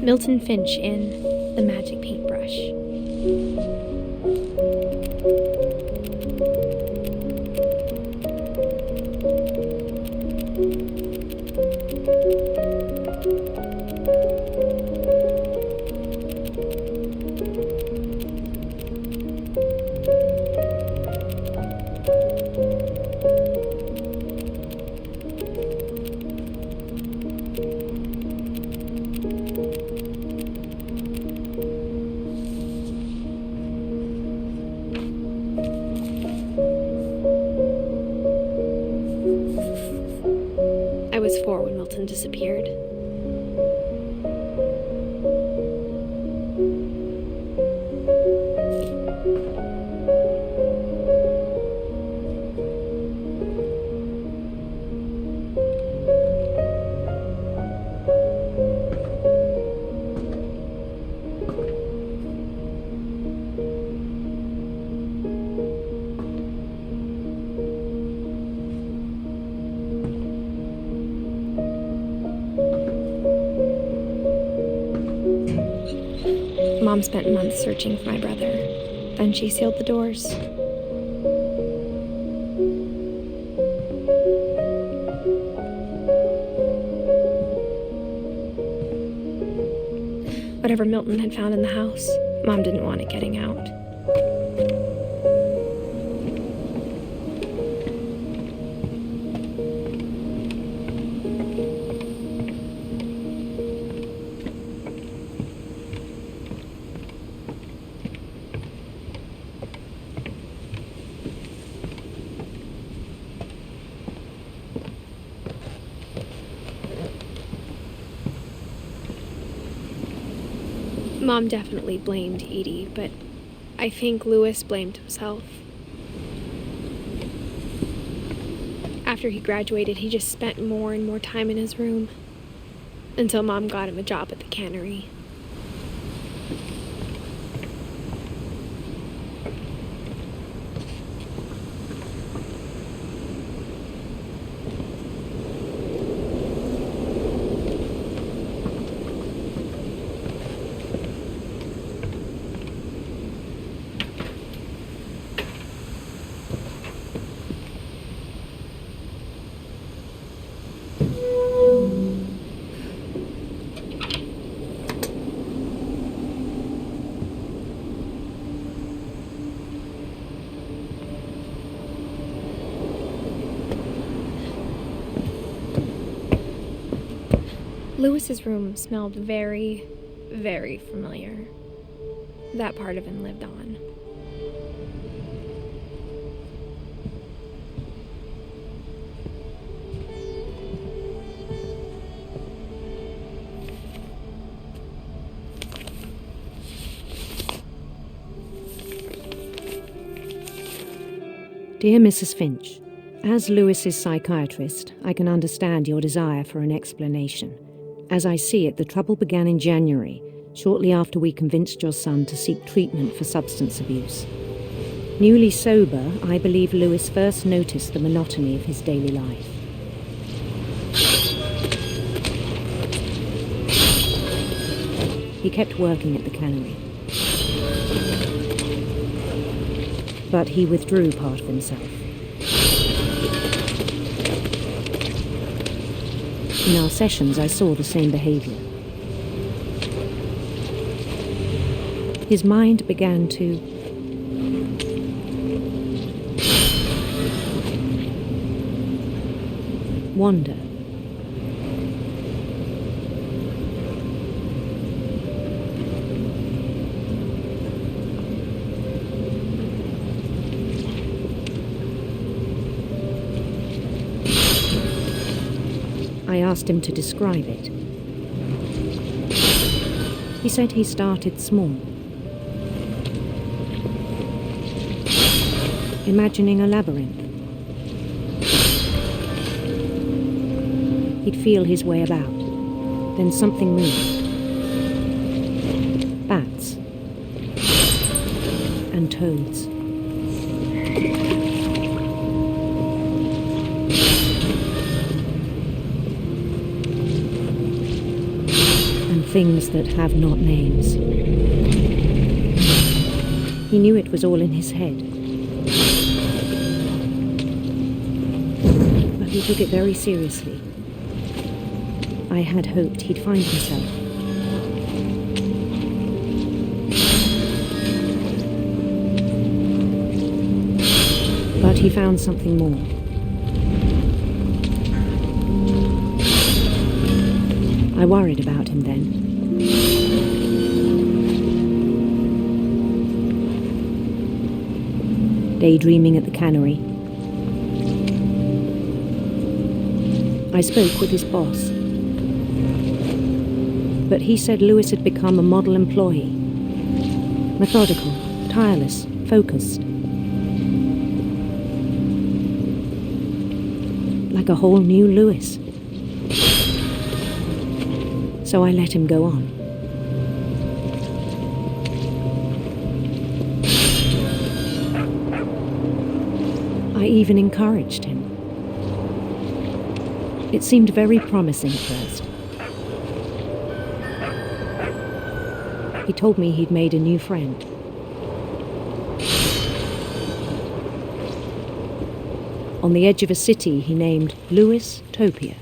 Milton Finch in The Magic Paintbrush. and disappeared. Mom spent months searching for my brother. Then she sealed the doors. Whatever Milton had found in the house, Mom didn't want it getting out. Mom definitely blamed Edie, but I think Louis blamed himself. After he graduated, he just spent more and more time in his room, until Mom got him a job at the cannery. Louis's room smelled very, very familiar. That part of him lived on. Dear Mrs. Finch, as Louis's psychiatrist, I can understand your desire for an explanation. As I see it, the trouble began in January, shortly after we convinced your son to seek treatment for substance abuse. Newly sober, I believe Louis first noticed the monotony of his daily life. He kept working at the cannery. But he withdrew part of himself. In our sessions, I saw the same behavior. His mind began to wander. I asked him to describe it. He said he started small, imagining a labyrinth. He'd feel his way about, then something moved. Bats and toads. Things that have not names. He knew it was all in his head. But he took it very seriously. I had hoped he'd find himself. But he found something more. I worried about him then. Daydreaming at the cannery, I spoke with his boss. but he said Lewis had become a model employee. Methodical, tireless, focused. Like a whole new Lewis. So I let him go on. I even encouraged him. It seemed very promising at first. He told me he'd made a new friend. On the edge of a city he named Lewis Topia.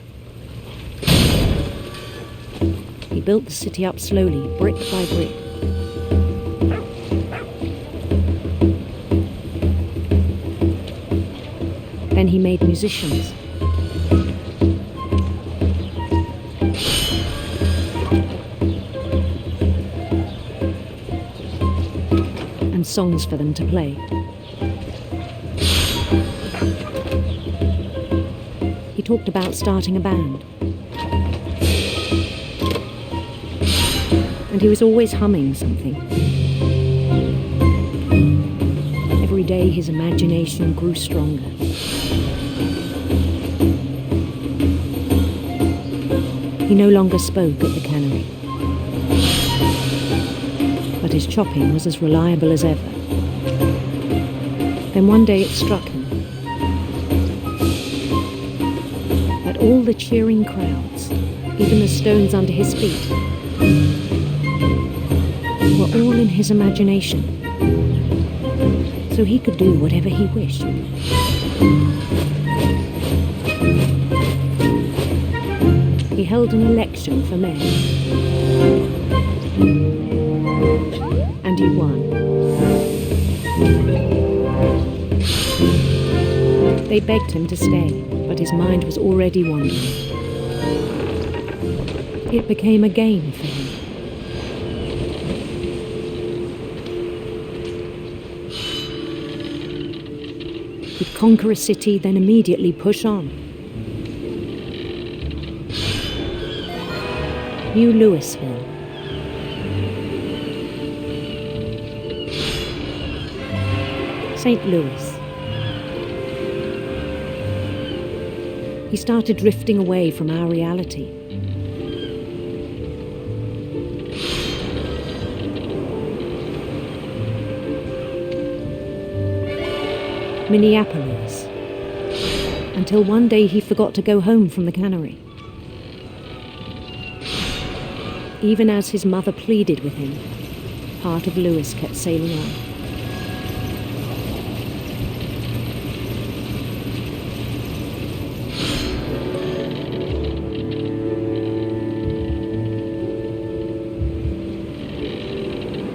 He built the city up slowly, brick by brick. Then he made musicians. And songs for them to play. He talked about starting a band. And he was always humming something. Every day his imagination grew stronger. He no longer spoke at the cannery. But his chopping was as reliable as ever. Then one day it struck him that all the cheering crowds, even the stones under his feet, were all in his imagination, so he could do whatever he wished. He held an election for mayor, and he won. They begged him to stay, but his mind was already wandering. It became a game for him. He'd conquer a city, then immediately push on. New Louisville. St. Louis. He started drifting away from our reality. Minneapolis, until one day he forgot to go home from the cannery. Even as his mother pleaded with him, part of Lewis kept sailing on.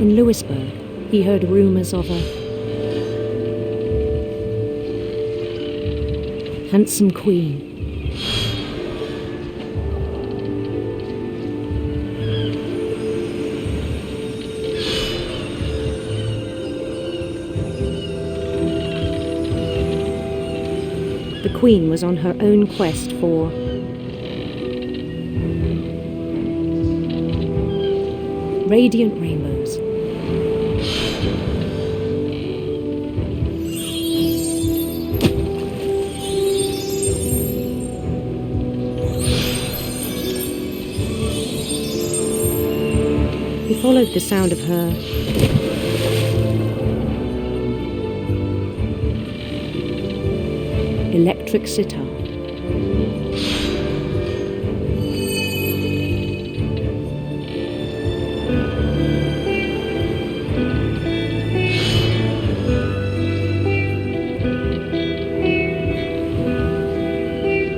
In Lewisburg, he heard rumors of a handsome queen. The queen was on her own quest for radiant rainbows. He followed the sound of her electric sitar.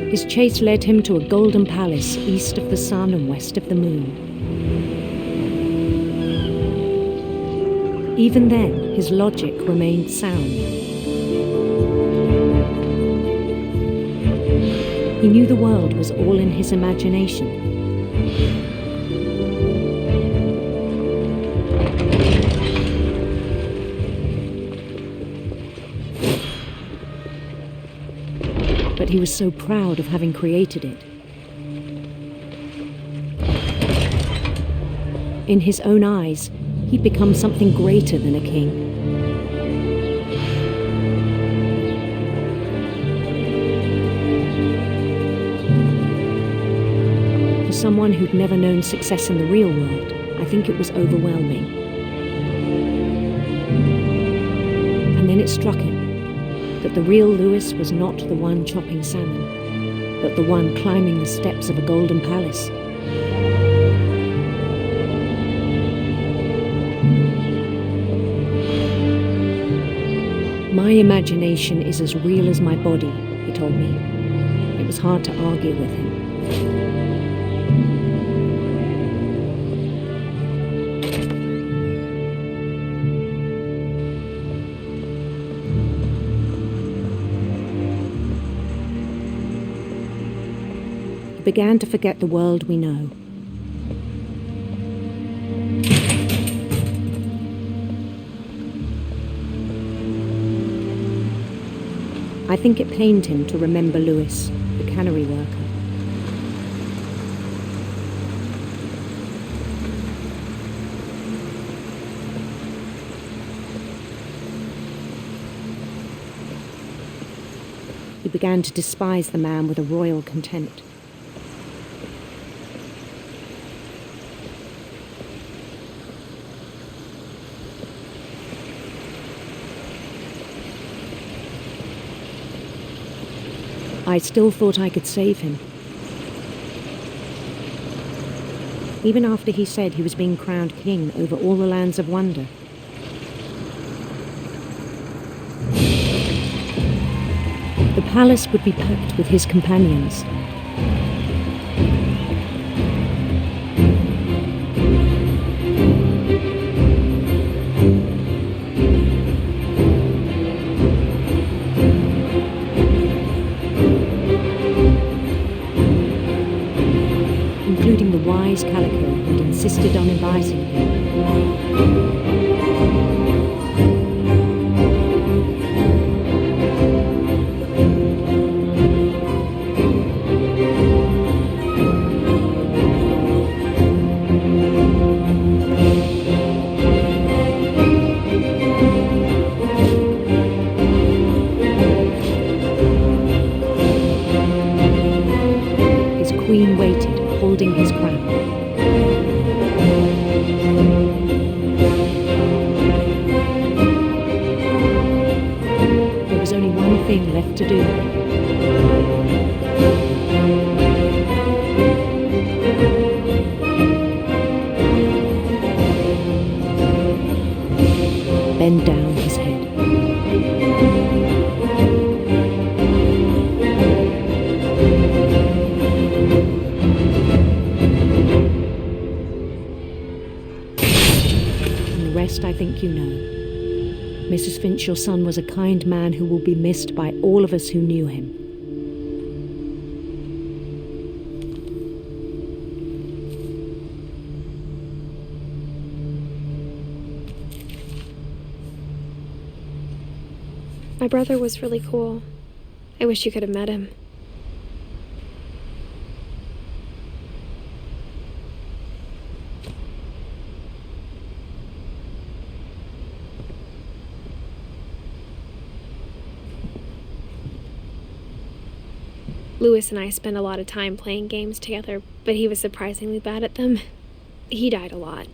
His chase led him to a golden palace east of the sun and west of the moon. Even then, his logic remained sound. He knew the world was all in his imagination. But he was so proud of having created it. In his own eyes, he'd become something greater than a king. For someone who'd never known success in the real world, I think it was overwhelming. And then it struck him that the real Lewis was not the one chopping salmon, but the one climbing the steps of a golden palace. My imagination is as real as my body, he told me. It was hard to argue with him. He began to forget the world we know. I think it pained him to remember Lewis, the cannery worker. He began to despise the man with a royal contempt. I still thought I could save him. Even after he said he was being crowned king over all the lands of wonder. The palace would be packed with his companions. Including the wise Calico who'd insisted on advising him. His queen waited, holding his crown. There was only one thing left to do. Bend down his head. I think you know. Mrs. Finch, your son was a kind man who will be missed by all of us who knew him. My brother was really cool. I wish you could have met him. Lewis and I spent a lot of time playing games together, but he was surprisingly bad at them. He died a lot.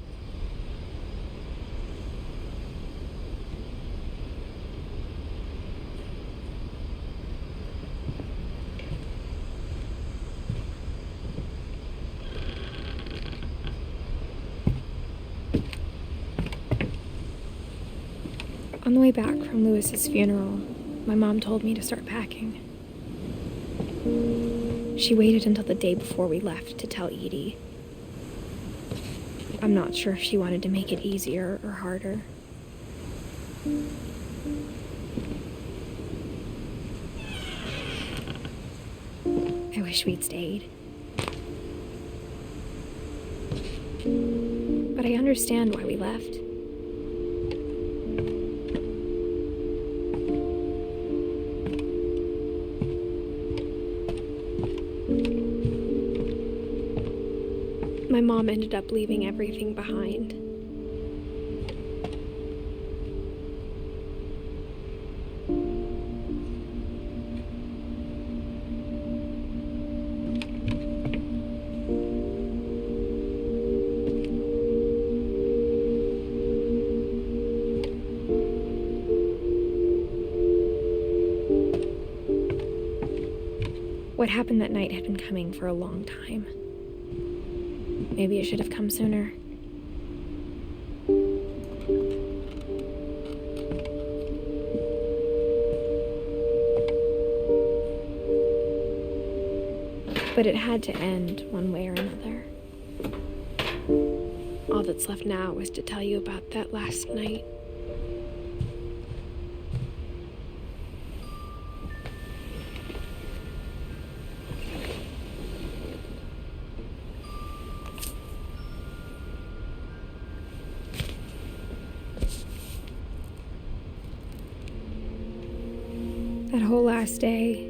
On the way back from Lewis's funeral, my mom told me to start packing. She waited until the day before we left to tell Edie. I'm not sure if she wanted to make it easier or harder. I wish we'd stayed. But I understand why we left. My mom ended up leaving everything behind. What happened that night had been coming for a long time. Maybe it should have come sooner. But it had to end one way or another. All that's left now is to tell you about that last night. That whole last day,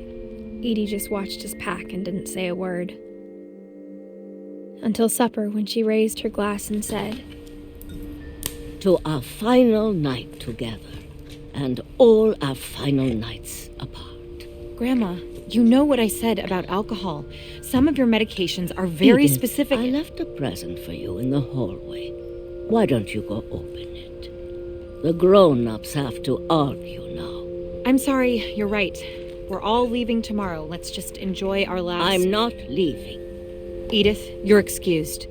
Edie just watched us pack and didn't say a word. Until supper, when she raised her glass and said, "To our final night together, and all our final nights apart." Grandma, you know what I said about alcohol. Some of your medications are very Edith, specific. I left a present for you in the hallway. Why don't you go open it? The grown-ups have to argue now. I'm sorry, you're right. We're all leaving tomorrow. Let's just enjoy our last... I'm not leaving. Edith, you're excused.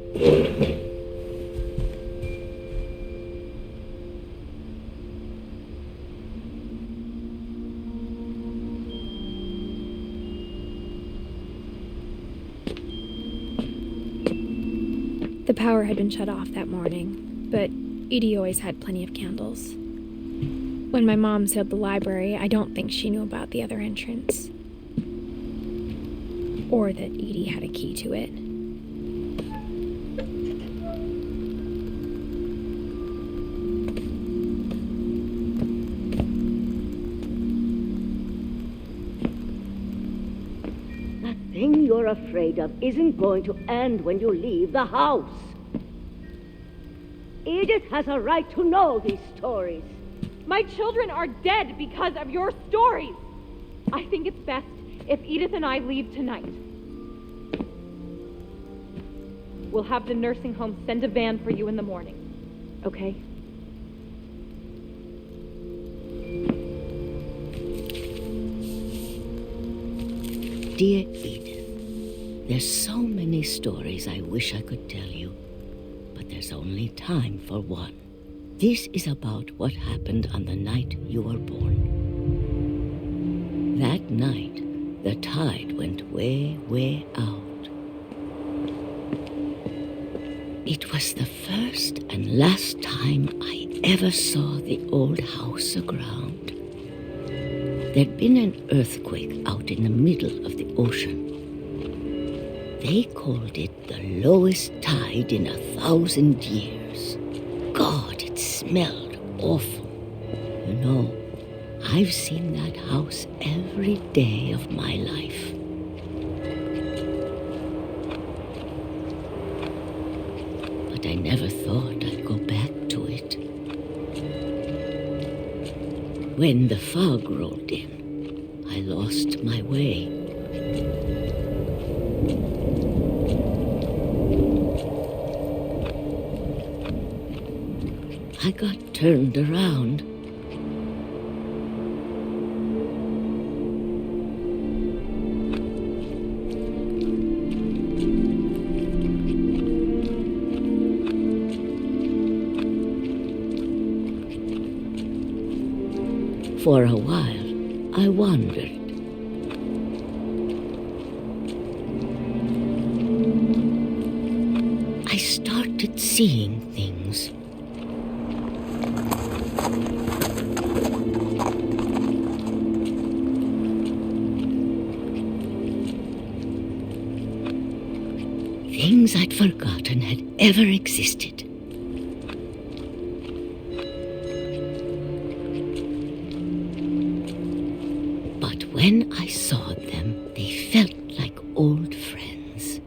The power had been shut off that morning, but Edie always had plenty of candles. When my mom sealed the library, I don't think she knew about the other entrance. Or that Edie had a key to it. That thing you're afraid of isn't going to end when you leave the house. Edith has a right to know these stories. My children are dead because of your stories. I think it's best if Edith and I leave tonight. We'll have the nursing home send a van for you in the morning, okay? Dear Edith, there's so many stories I wish I could tell you, but there's only time for one. This is about what happened on the night you were born. That night, the tide went way, way out. It was the first and last time I ever saw the old house aground. There'd been an earthquake out in the middle of the ocean. They called it the lowest tide in 1,000 years. God, it smelled awful. You know, I've seen that house every day of my life. But I never thought I'd go back to it. When the fog rolled in, I lost my way. I got turned around. For a while, I wondered. I started seeing things. Things I'd forgotten had ever existed. But when I saw them, they felt like old friends.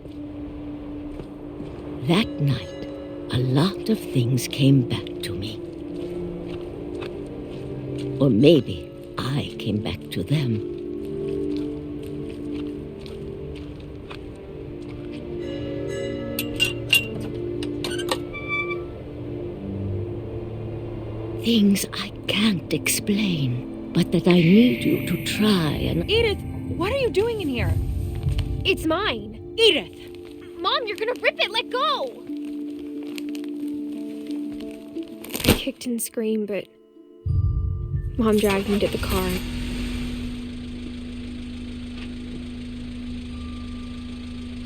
That things came back to me. Or maybe I came back to them. Things I can't explain, but that I need you to try and... Edith, what are you doing in here? It's mine. Edith! Mom, you're gonna rip it! Let go! I kicked and screamed, but Mom dragged me to the car.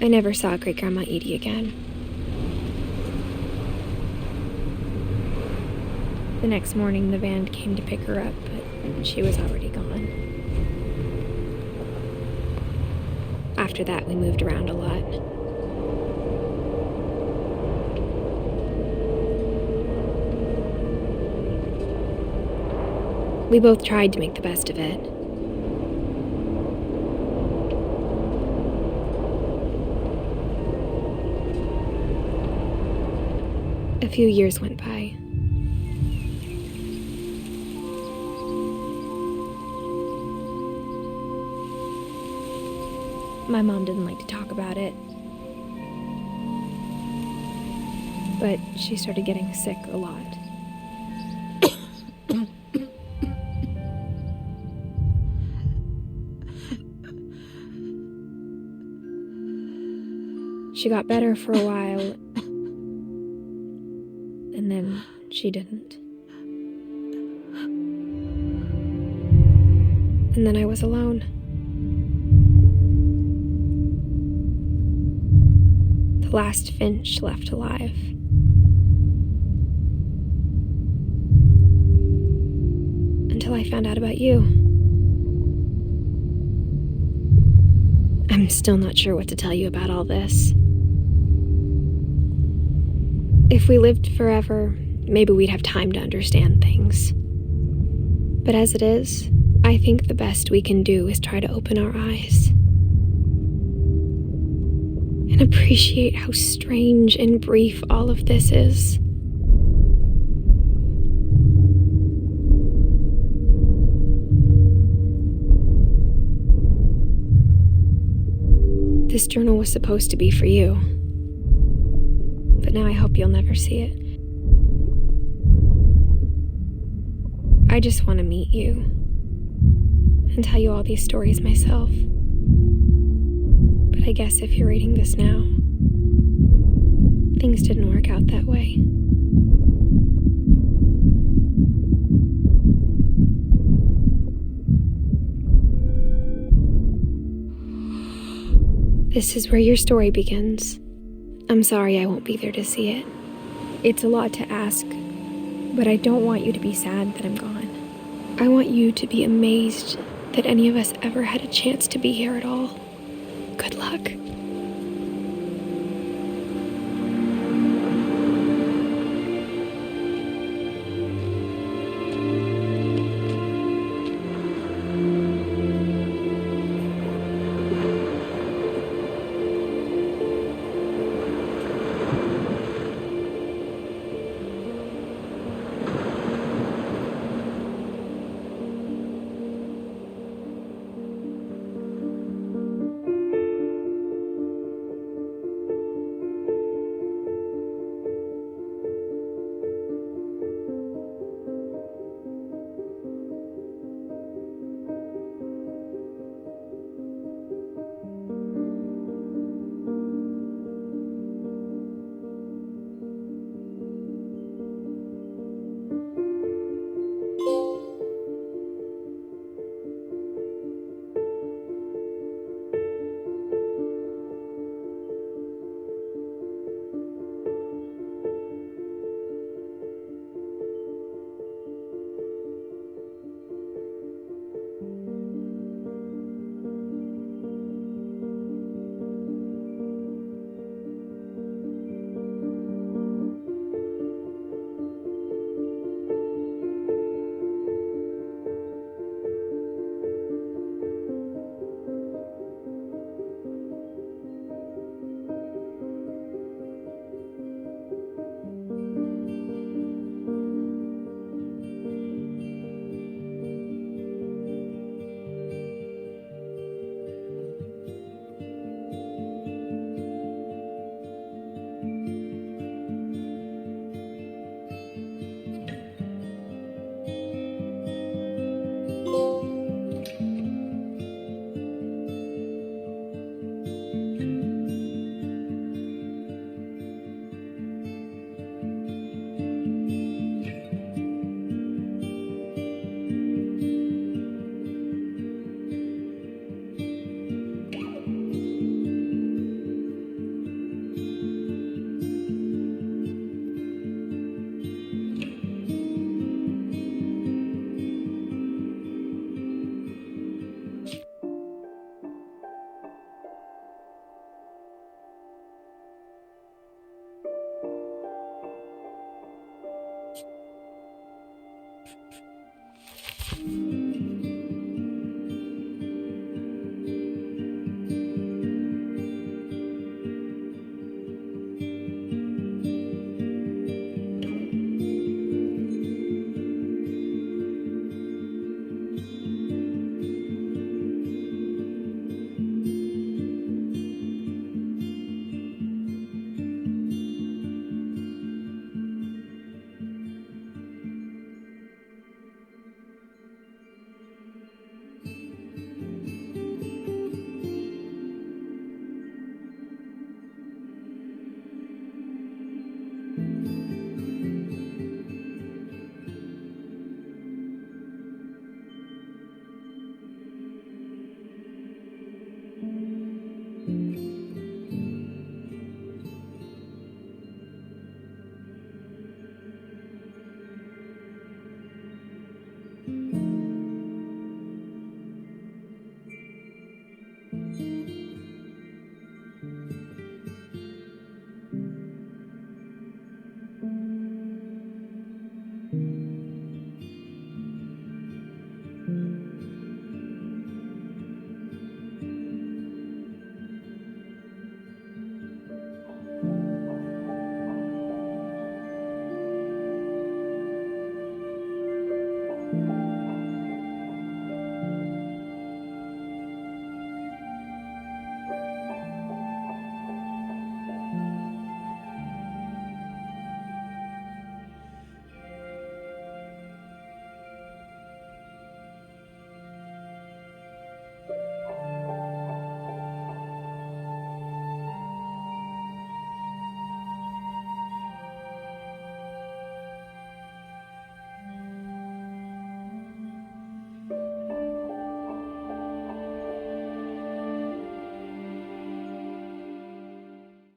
I never saw Great-Grandma Edie again. The next morning, the van came to pick her up, but she was already gone. After that, we moved around a lot. We both tried to make the best of it. A few years went by. My mom didn't like to talk about it, but she started getting sick a lot. She got better for a while, and then she didn't. And then I was alone. The last Finch left alive. Until I found out about you. I'm still not sure what to tell you about all this. If we lived forever, maybe we'd have time to understand things. But as it is, I think the best we can do is try to open our eyes. And appreciate how strange and brief all of this is. This journal was supposed to be for you. But now I hope you'll never see it. I just want to meet you and tell you all these stories myself. But I guess if you're reading this now, things didn't work out that way. This is where your story begins. I'm sorry I won't be there to see it. It's a lot to ask, but I don't want you to be sad that I'm gone. I want you to be amazed that any of us ever had a chance to be here at all. Good luck.